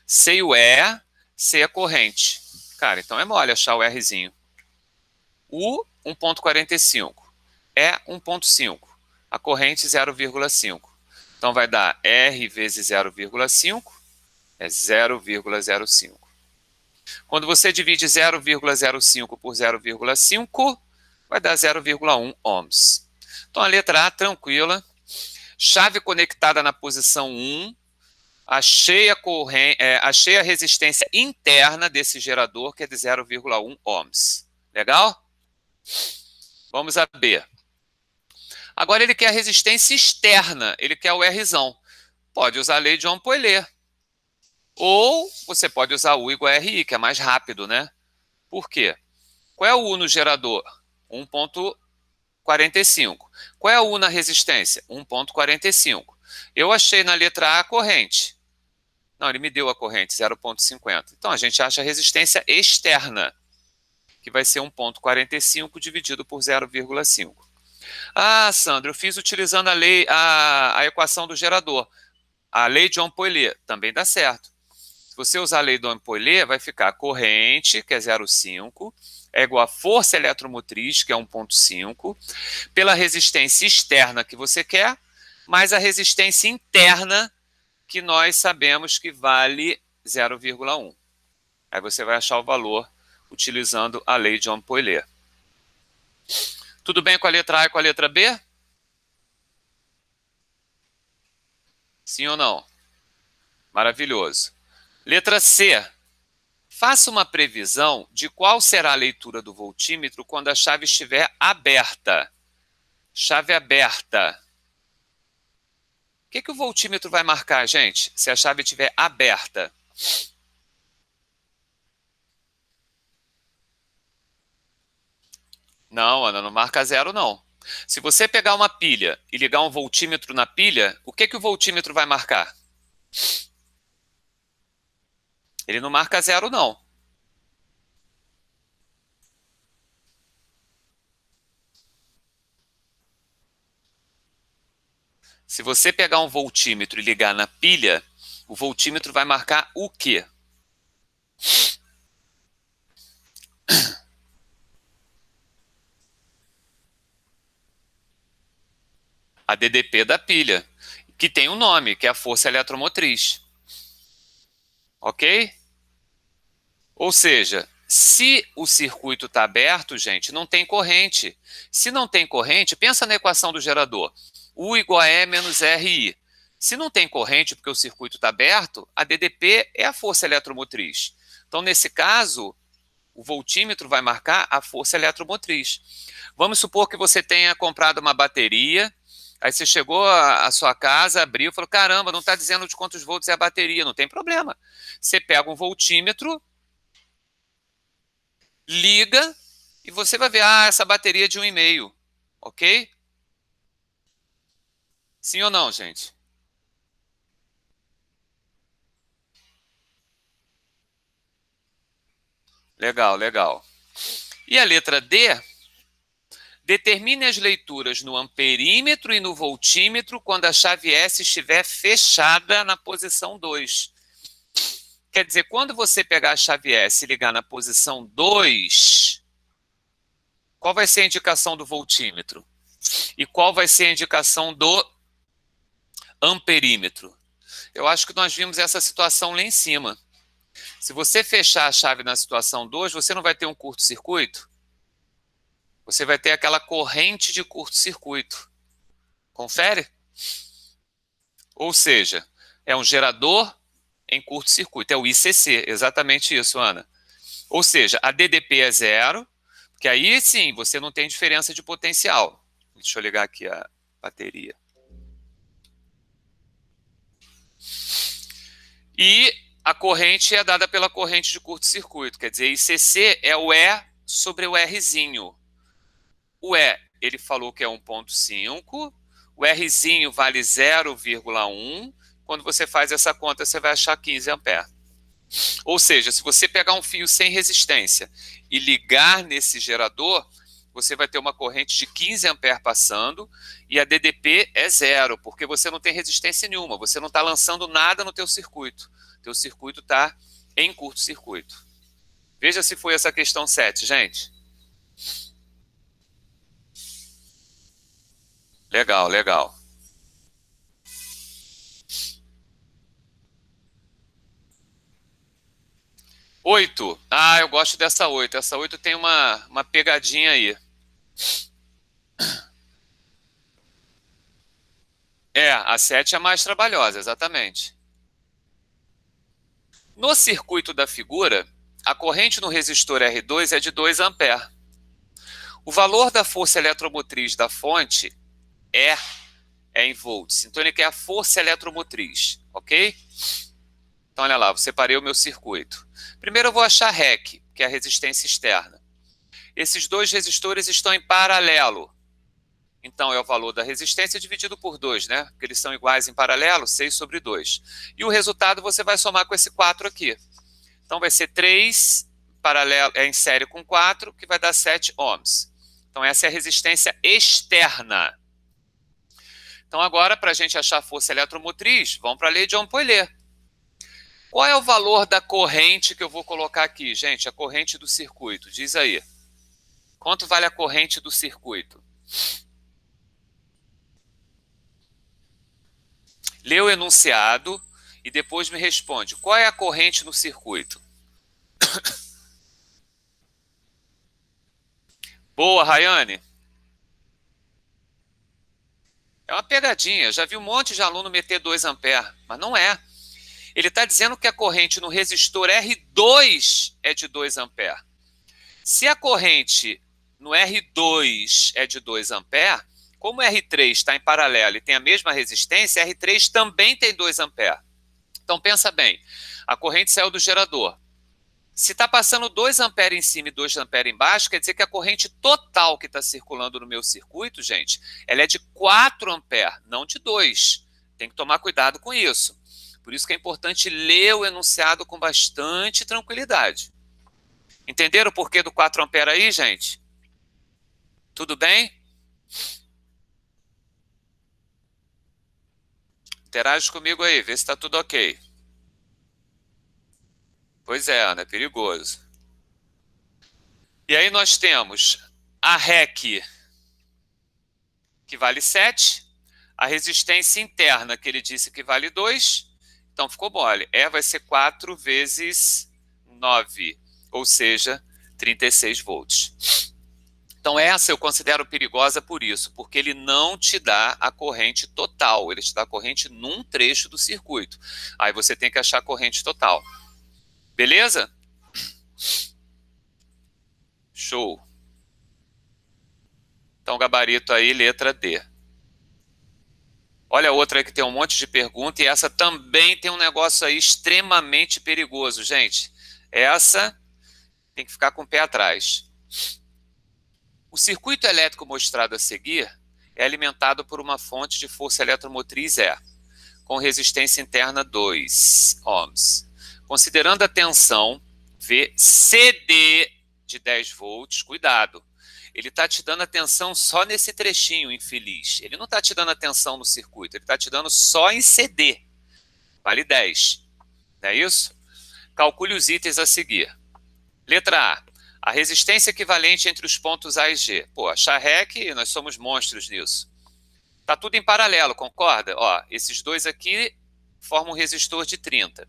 sei o E, sei a corrente. Cara, então é mole achar o Rzinho. U, 1,45. E, 1,5. A corrente, 0,5. Então vai dar R vezes 0,5 é 0,05. Quando você divide 0,05 por 0,5, vai dar 0,1 ohms. Então a letra A, tranquila. Chave conectada na posição 1. Achei a resistência interna desse gerador, que é de 0,1 ohms. Legal? Vamos a B. Agora ele quer a resistência externa, ele quer o Rzão. Pode usar a lei de Ohm-Poilet. Ou você pode usar U igual a RI, que é mais rápido, né? Por quê? Qual é o U no gerador? 1,45. Qual é o U na resistência? 1,45. Eu achei na letra A a corrente. Não, ele me deu a corrente, 0,50. Então, a gente acha a resistência externa, que vai ser 1,45 dividido por 0,5. Ah, Sandro, eu fiz utilizando a equação do gerador. A lei de Ohm-Poilet também dá certo. Se você usar a lei do Ohm-Poilet, vai ficar a corrente, que é 0,5, é igual a força eletromotriz, que é 1,5, pela resistência externa que você quer, mais a resistência interna, que nós sabemos que vale 0,1. Aí você vai achar o valor utilizando a lei de Ohm-Poilet. Tudo bem com a letra A e com a letra B? Sim ou não? Maravilhoso. Letra C. Faça uma previsão de qual será a leitura do voltímetro quando a chave estiver aberta. Chave aberta. O que o voltímetro vai marcar, gente, se a chave estiver aberta? Não, Ana, não marca zero, não. Se você pegar uma pilha e ligar um voltímetro na pilha, o que o voltímetro vai marcar? Ele não marca zero, não. Se você pegar um voltímetro e ligar na pilha, o voltímetro vai marcar o quê? A DDP da pilha, que tem um nome, que é a força eletromotriz. Ok? Ou seja, se o circuito está aberto, gente, não tem corrente. Se não tem corrente, pensa na equação do gerador. U igual a E menos RI. Se não tem corrente porque o circuito está aberto, a DDP é a força eletromotriz. Então, nesse caso, o voltímetro vai marcar a força eletromotriz. Vamos supor que você tenha comprado uma bateria, aí você chegou à sua casa, abriu e falou, caramba, não está dizendo de quantos volts é a bateria. Não tem problema. Você pega um voltímetro, liga e você vai ver, essa bateria é de 1,5, ok? Sim ou não, gente? Legal, legal. E a letra D, determine as leituras no amperímetro e no voltímetro quando a chave S estiver fechada na posição 2. Quer dizer, quando você pegar a chave S e ligar na posição 2, qual vai ser a indicação do voltímetro? E qual vai ser a indicação do amperímetro? Eu acho que nós vimos essa situação lá em cima. Se você fechar a chave na situação 2, você não vai ter um curto-circuito? Você vai ter aquela corrente de curto-circuito. Confere? Ou seja, é um gerador em curto-circuito. É o ICC, exatamente isso, Ana. Ou seja, a DDP é zero, porque aí sim você não tem diferença de potencial. Deixa eu ligar aqui a bateria. E a corrente é dada pela corrente de curto-circuito, quer dizer, ICC é o E sobre o Rzinho. O E, ele falou que é 1,5, o Rzinho vale 0,1, quando você faz essa conta, você vai achar 15 amperes. Ou seja, se você pegar um fio sem resistência e ligar nesse gerador, você vai ter uma corrente de 15 amperes passando e a DDP é zero, porque você não tem resistência nenhuma, você não está lançando nada no teu circuito. Teu circuito está em curto-circuito. Veja se foi essa questão 7, gente. Legal, legal. 8. Eu gosto dessa 8. Essa 8 tem uma pegadinha aí. A 7 é a mais trabalhosa, exatamente. No circuito da figura, a corrente no resistor R2 é de 2 A. O valor da força eletromotriz da fonte é em volts. Então, ele quer a força eletromotriz, ok? Então, olha lá, eu separei o meu circuito. Primeiro, eu vou achar REC, que é a resistência externa. Esses dois resistores estão em paralelo. Então, é o valor da resistência dividido por 2, né? Porque eles são iguais em paralelo, 6/2. E o resultado você vai somar com esse 4 aqui. Então, vai ser 3 paralelo, em série com 4, que vai dar 7 ohms. Então, essa é a resistência externa. Então, agora, para a gente achar a força eletromotriz, vamos para a lei de Ampère. Qual é o valor da corrente que eu vou colocar aqui? Gente, a corrente do circuito, diz aí. Quanto vale a corrente do circuito? Lê o enunciado e depois me responde. Qual é a corrente no circuito? Boa, Rayane. É uma pegadinha. Já vi um monte de aluno meter 2 amperes, mas não é. Ele está dizendo que a corrente no resistor R2 é de 2 amperes. Se a corrente no R2 é de 2 amperes, como o R3 está em paralelo e tem a mesma resistência, R3 também tem 2 amperes. Então, pensa bem. A corrente saiu do gerador. Se está passando 2 amperes em cima e 2 amperes embaixo, quer dizer que a corrente total que está circulando no meu circuito, gente, ela é de 4 amperes, não de 2. Tem que tomar cuidado com isso. Por isso que é importante ler o enunciado com bastante tranquilidade. Entenderam o porquê do 4 amperes aí, gente? Tudo bem? Interage comigo aí, vê se está tudo ok. Pois é, Ana, é perigoso. E aí nós temos a REC, que vale 7, a resistência interna, que ele disse que vale 2, então ficou mole. Vai ser 4 vezes 9, ou seja, 36 volts. Então essa eu considero perigosa por isso, porque ele não te dá a corrente total, ele te dá a corrente num trecho do circuito. Aí você tem que achar a corrente total. Beleza? Show. Então gabarito aí, letra D. Olha a outra aí que tem um monte de pergunta, e essa também tem um negócio aí extremamente perigoso, gente. Essa tem que ficar com o pé atrás. O circuito elétrico mostrado a seguir é alimentado por uma fonte de força eletromotriz E, com resistência interna 2 ohms. Considerando a tensão VCD de 10 volts, cuidado, ele está te dando atenção só nesse trechinho infeliz. Ele não está te dando atenção no circuito, ele está te dando só em CD. Vale 10. Não é isso? Calcule os itens a seguir. Letra A. A resistência equivalente entre os pontos A e G. Pô, achar REC, nós somos monstros nisso. Está tudo em paralelo, concorda? Ó, esses dois aqui formam um resistor de 30.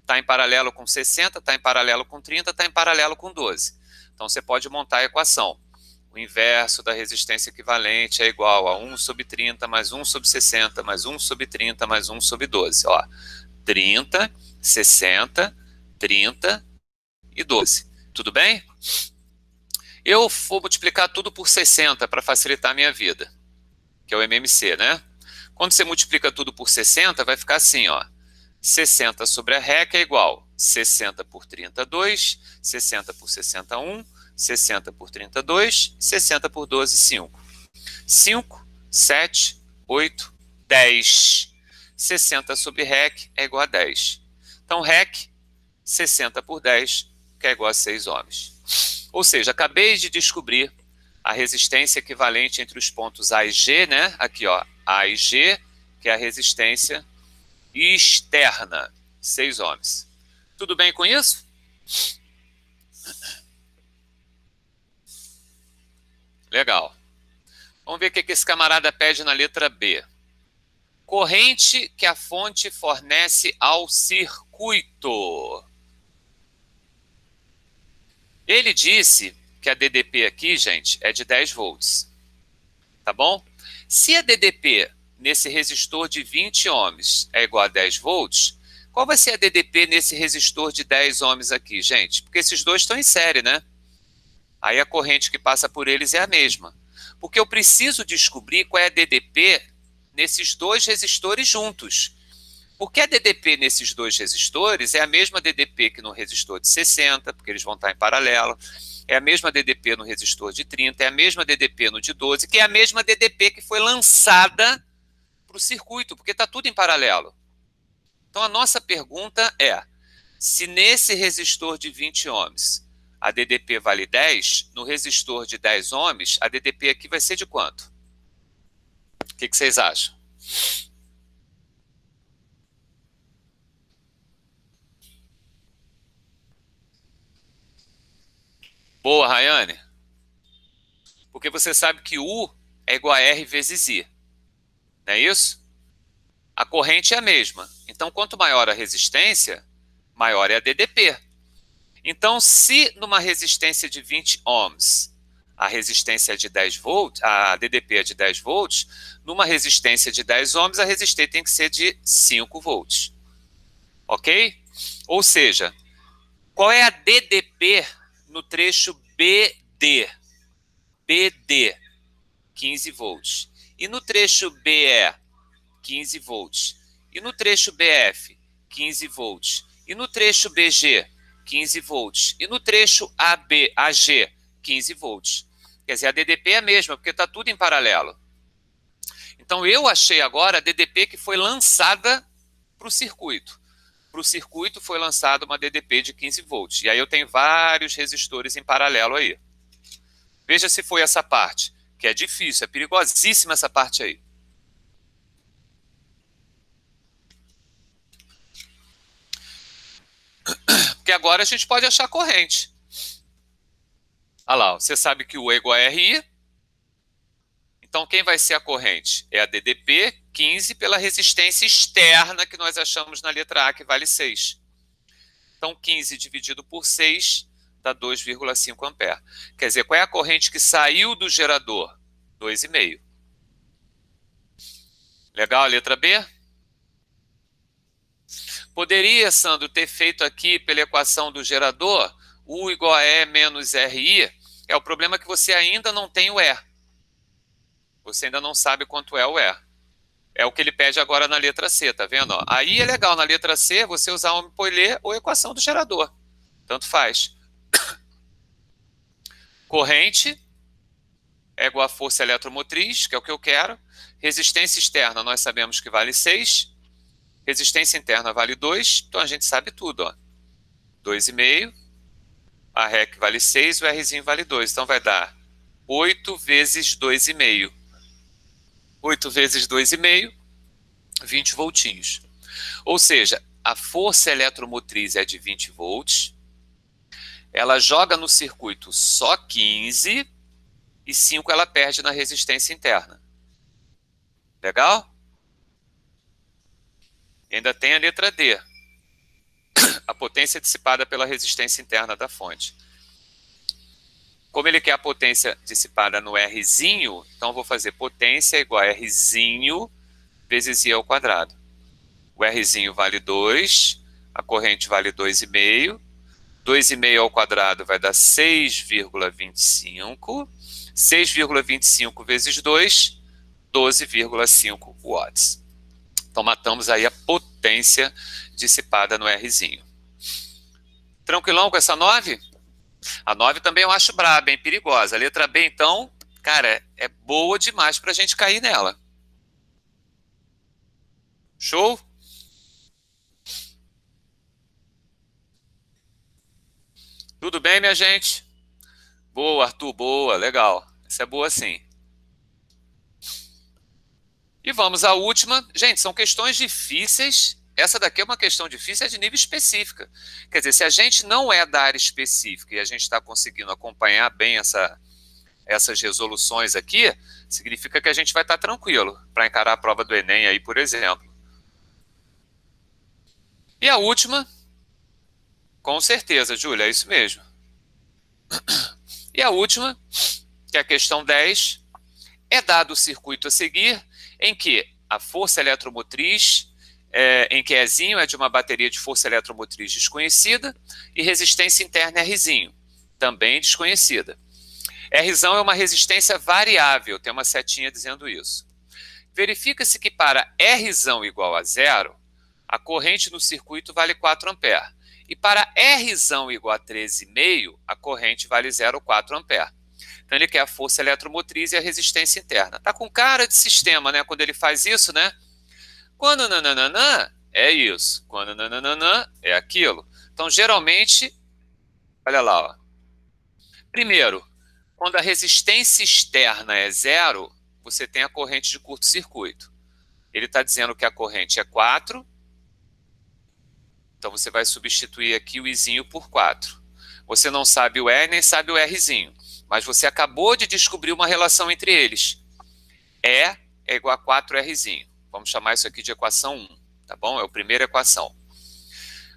Está em paralelo com 60, está em paralelo com 30, está em paralelo com 12. Então, você pode montar a equação. O inverso da resistência equivalente é igual a 1/30 mais 1/60 mais 1/30 mais 1/12. Ó, 30, 60, 30 e 12. Tudo bem? Eu vou multiplicar tudo por 60 para facilitar a minha vida, que é o MMC, né? Quando você multiplica tudo por 60, vai ficar assim, ó. 60 sobre a REC é igual 60 por 32, 60 por 61, 60 por 32, 60 por 12, 5. 5, 7, 8, 10. 60 sobre REC é igual a 10. Então, REC, 60 por 10, que é igual a 6 ohms. Ou seja, acabei de descobrir a resistência equivalente entre os pontos A e G, né? Aqui, ó, A e G, que é a resistência externa, 6 ohms. Tudo bem com isso? Legal. Vamos ver o que esse camarada pede na letra B. Corrente que a fonte fornece ao circuito. Ele disse que a DDP aqui, gente, é de 10 volts. Tá bom? Se a DDP nesse resistor de 20 ohms é igual a 10 volts, qual vai ser a DDP nesse resistor de 10 ohms aqui, gente? Porque esses dois estão em série, né? Aí a corrente que passa por eles é a mesma. Porque eu preciso descobrir qual é a DDP nesses dois resistores juntos. Porque a DDP nesses dois resistores é a mesma DDP que no resistor de 60, porque eles vão estar em paralelo. É a mesma DDP no resistor de 30, é a mesma DDP no de 12, que é a mesma DDP que foi lançada para o circuito, porque está tudo em paralelo. Então a nossa pergunta é, se nesse resistor de 20 ohms a DDP vale 10, no resistor de 10 ohms, a DDP aqui vai ser de quanto? O que vocês acham? Boa, Rayane. Porque você sabe que U é igual a R vezes I. Não é isso? A corrente é a mesma. Então, quanto maior a resistência, maior é a DDP. Então, se numa resistência de 20 ohms, a resistência é de 10 volts, a DDP é de 10 volts, numa resistência de 10 ohms, a resistência tem que ser de 5 volts. Ok? Ou seja, qual é a DDP no trecho BD? BD, 15 volts. E no trecho BE, 15 volts. E no trecho BF, 15 volts. E no trecho BG, 15 volts. E no trecho AG, 15 volts. Quer dizer, a DDP é a mesma, porque está tudo em paralelo. Então, eu achei agora a DDP que foi lançada para o circuito. Para o circuito foi lançada uma DDP de 15 volts. E aí eu tenho vários resistores em paralelo aí. Veja se foi essa parte, que é difícil, é perigosíssima essa parte aí. Porque agora a gente pode achar corrente. Olha lá, você sabe que U é igual a RI. Então, quem vai ser a corrente? É a DDP 15 pela resistência externa que nós achamos na letra A, que vale 6. Então, 15 dividido por 6 dá 2,5 ampere. Quer dizer, qual é a corrente que saiu do gerador? 2,5. Legal a letra B? Poderia, Sandro, ter feito aqui pela equação do gerador U igual a E menos RI. É o problema que você ainda não tem o E. Você ainda não sabe quanto é o E. É o que ele pede agora na letra C, tá vendo? Ó, aí é legal, na letra C, você usar o Euler ou equação do gerador. Tanto faz. Corrente é igual a força eletromotriz, que é o que eu quero. Resistência externa, nós sabemos que vale 6. Resistência interna vale 2. Então a gente sabe tudo, ó. 2,5. A REC vale 6, o Rzinho vale 2. Então vai dar 8 vezes 2,5. 8 vezes 2,5, 20 voltinhos. Ou seja, a força eletromotriz é de 20 volts, ela joga no circuito só 15 e 5 ela perde na resistência interna. Legal? E ainda tem a letra D, a potência dissipada pela resistência interna da fonte. Como ele quer a potência dissipada no Rzinho, então eu vou fazer potência igual a Rzinho vezes I ao quadrado. O Rzinho vale 2, a corrente vale 2,5. 2,5 ao quadrado vai dar 6,25. 6,25 vezes 2, 12,5 watts. Então, matamos aí a potência dissipada no Rzinho. Tranquilão com essa 9? A 9 também eu acho braba, bem perigosa. A letra B, então, cara, é boa demais para a gente cair nela. Show? Tudo bem, minha gente? Boa, Arthur, boa, legal. Essa é boa sim. E vamos à última. Gente, são questões difíceis. Essa daqui é uma questão difícil, é de nível específica. Quer dizer, se a gente não é da área específica e a gente está conseguindo acompanhar bem essas resoluções aqui, significa que a gente vai estar tranquilo para encarar a prova do Enem aí, por exemplo. E a última, com certeza, Júlia, é isso mesmo. E a última, que é a questão 10, é dado o circuito a seguir, em que a força eletromotriz, em que Ezinho é de uma bateria de força eletromotriz desconhecida, e resistência interna Rzinho, também desconhecida. Rzão é uma resistência variável, tem uma setinha dizendo isso. Verifica-se que para Rzão igual a zero, a corrente no circuito vale 4 A. E para Rzão igual a 13,5, a corrente vale 0,4 A. Então ele quer a força eletromotriz e a resistência interna. Tá com cara de sistema, né? Quando ele faz isso, né? Quando nananana, é isso. Quando nananana, é aquilo. Então, geralmente, olha lá, ó. Primeiro, quando a resistência externa é zero, você tem a corrente de curto-circuito. Ele está dizendo que a corrente é 4, então você vai substituir aqui o Izinho por 4. Você não sabe o E nem sabe o Rzinho, mas você acabou de descobrir uma relação entre eles. E é igual a 4Rzinho. Vamos chamar isso aqui de equação 1, tá bom? É a primeira equação.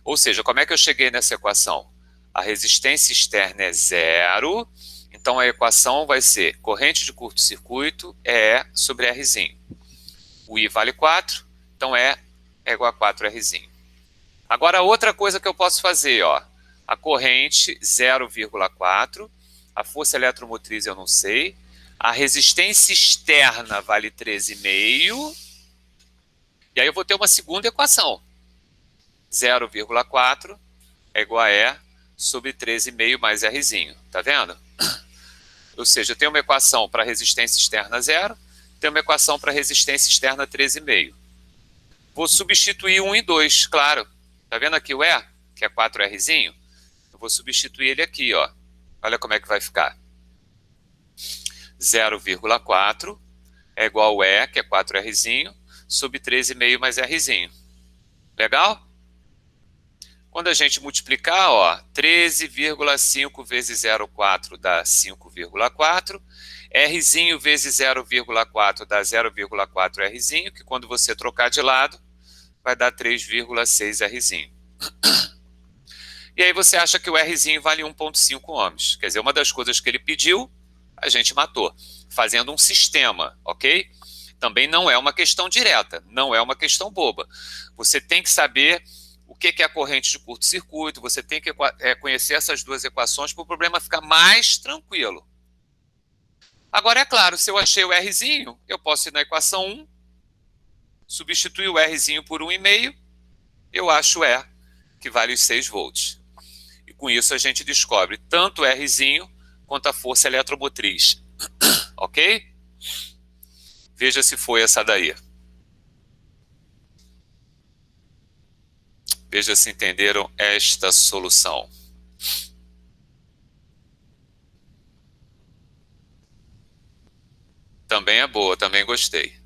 Ou seja, como é que eu cheguei nessa equação? A resistência externa é zero, então a equação vai ser corrente de curto-circuito é sobre Rzinho. O I vale 4, então é igual a 4Rzinho. Agora, outra coisa que eu posso fazer, ó, a corrente 0,4, a força eletromotriz eu não sei, a resistência externa vale 13,5, e aí eu vou ter uma segunda equação. 0,4 é igual a E sobre 13,5 mais Rzinho, tá vendo? Ou seja, eu tenho uma equação para resistência externa 0, tenho uma equação para resistência externa 13,5. Vou substituir 1 e 2, claro. Tá vendo aqui o E, que é 4Rzinho? Eu vou substituir ele aqui, ó. Olha como é que vai ficar. 0,4 é igual ao E, que é 4Rzinho, sobre 13,5 mais Rzinho. Legal? Quando a gente multiplicar, ó, 13,5 vezes 0,4 dá 5,4. Rzinho vezes 0,4 dá 0,4 Rzinho, que quando você trocar de lado, vai dar 3,6 Rzinho. E aí você acha que o Rzinho vale 1,5 ohms. Quer dizer, uma das coisas que ele pediu, a gente matou, fazendo um sistema, ok? Também não é uma questão direta, não é uma questão boba. Você tem que saber o que é a corrente de curto-circuito, você tem que conhecer essas duas equações para o problema ficar mais tranquilo. Agora, é claro, se eu achei o Rzinho, eu posso ir na equação 1, substituir o Rzinho por 1,5, eu acho o E, que vale os 6 volts. E com isso a gente descobre tanto o Rzinho quanto a força eletromotriz. Ok? Veja se foi essa daí. Veja se entenderam esta solução. Também é boa, também gostei.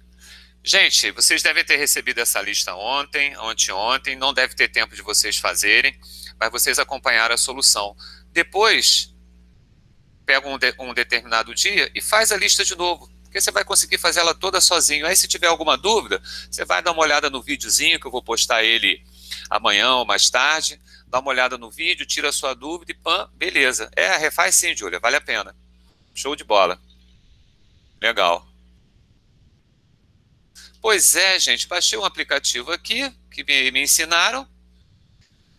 Gente, vocês devem ter recebido essa lista ontem, anteontem, não deve ter tempo de vocês fazerem, mas vocês acompanharam a solução. Depois, pega um determinado dia e faz a lista de novo, porque você vai conseguir fazer ela toda sozinho. Aí, se tiver alguma dúvida, você vai dar uma olhada no videozinho, que eu vou postar ele amanhã ou mais tarde, dá uma olhada no vídeo, tira a sua dúvida e pã, beleza. Refaz sim, Júlia, vale a pena. Show de bola. Legal. Pois é, gente, baixei um aplicativo aqui, que me ensinaram,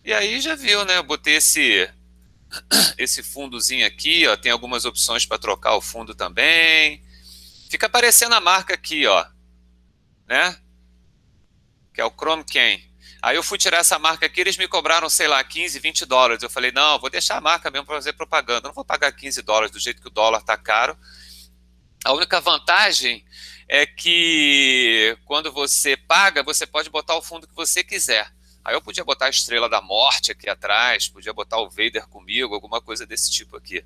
e aí já viu, né? Eu botei esse fundozinho aqui, ó, tem algumas opções para trocar o fundo também. Fica aparecendo a marca aqui, ó, né? Que é o Chrome Key. Aí eu fui tirar essa marca aqui, eles me cobraram, sei lá, 15, 20 dólares. Eu falei, não, vou deixar a marca mesmo para fazer propaganda. Eu não vou pagar 15 dólares do jeito que o dólar tá caro. A única vantagem é que quando você paga, você pode botar o fundo que você quiser. Aí eu podia botar a Estrela da Morte aqui atrás, podia botar o Vader comigo, alguma coisa desse tipo aqui,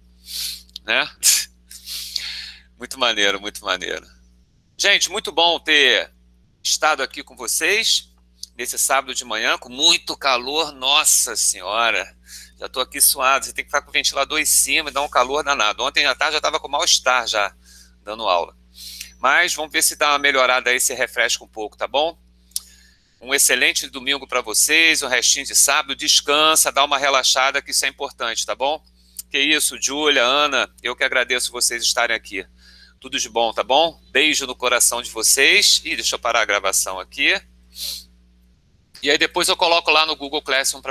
né? Muito maneiro, muito maneiro. Gente, muito bom ter estado aqui com vocês nesse sábado de manhã, com muito calor, nossa senhora. Já estou aqui suado, você tem que ficar com o ventilador em cima e dar um calor danado. Ontem à tarde já estava com mal-estar já, dando aula. Mas vamos ver se dá uma melhorada aí, se refresca um pouco, tá bom? Um excelente domingo para vocês, um restinho de sábado, descansa, dá uma relaxada, que isso é importante, tá bom? Que isso, Júlia, Ana, eu que agradeço vocês estarem aqui. Tudo de bom, tá bom? Beijo no coração de vocês. Ih, deixa eu parar a gravação aqui. E aí depois eu coloco lá no Google Classroom para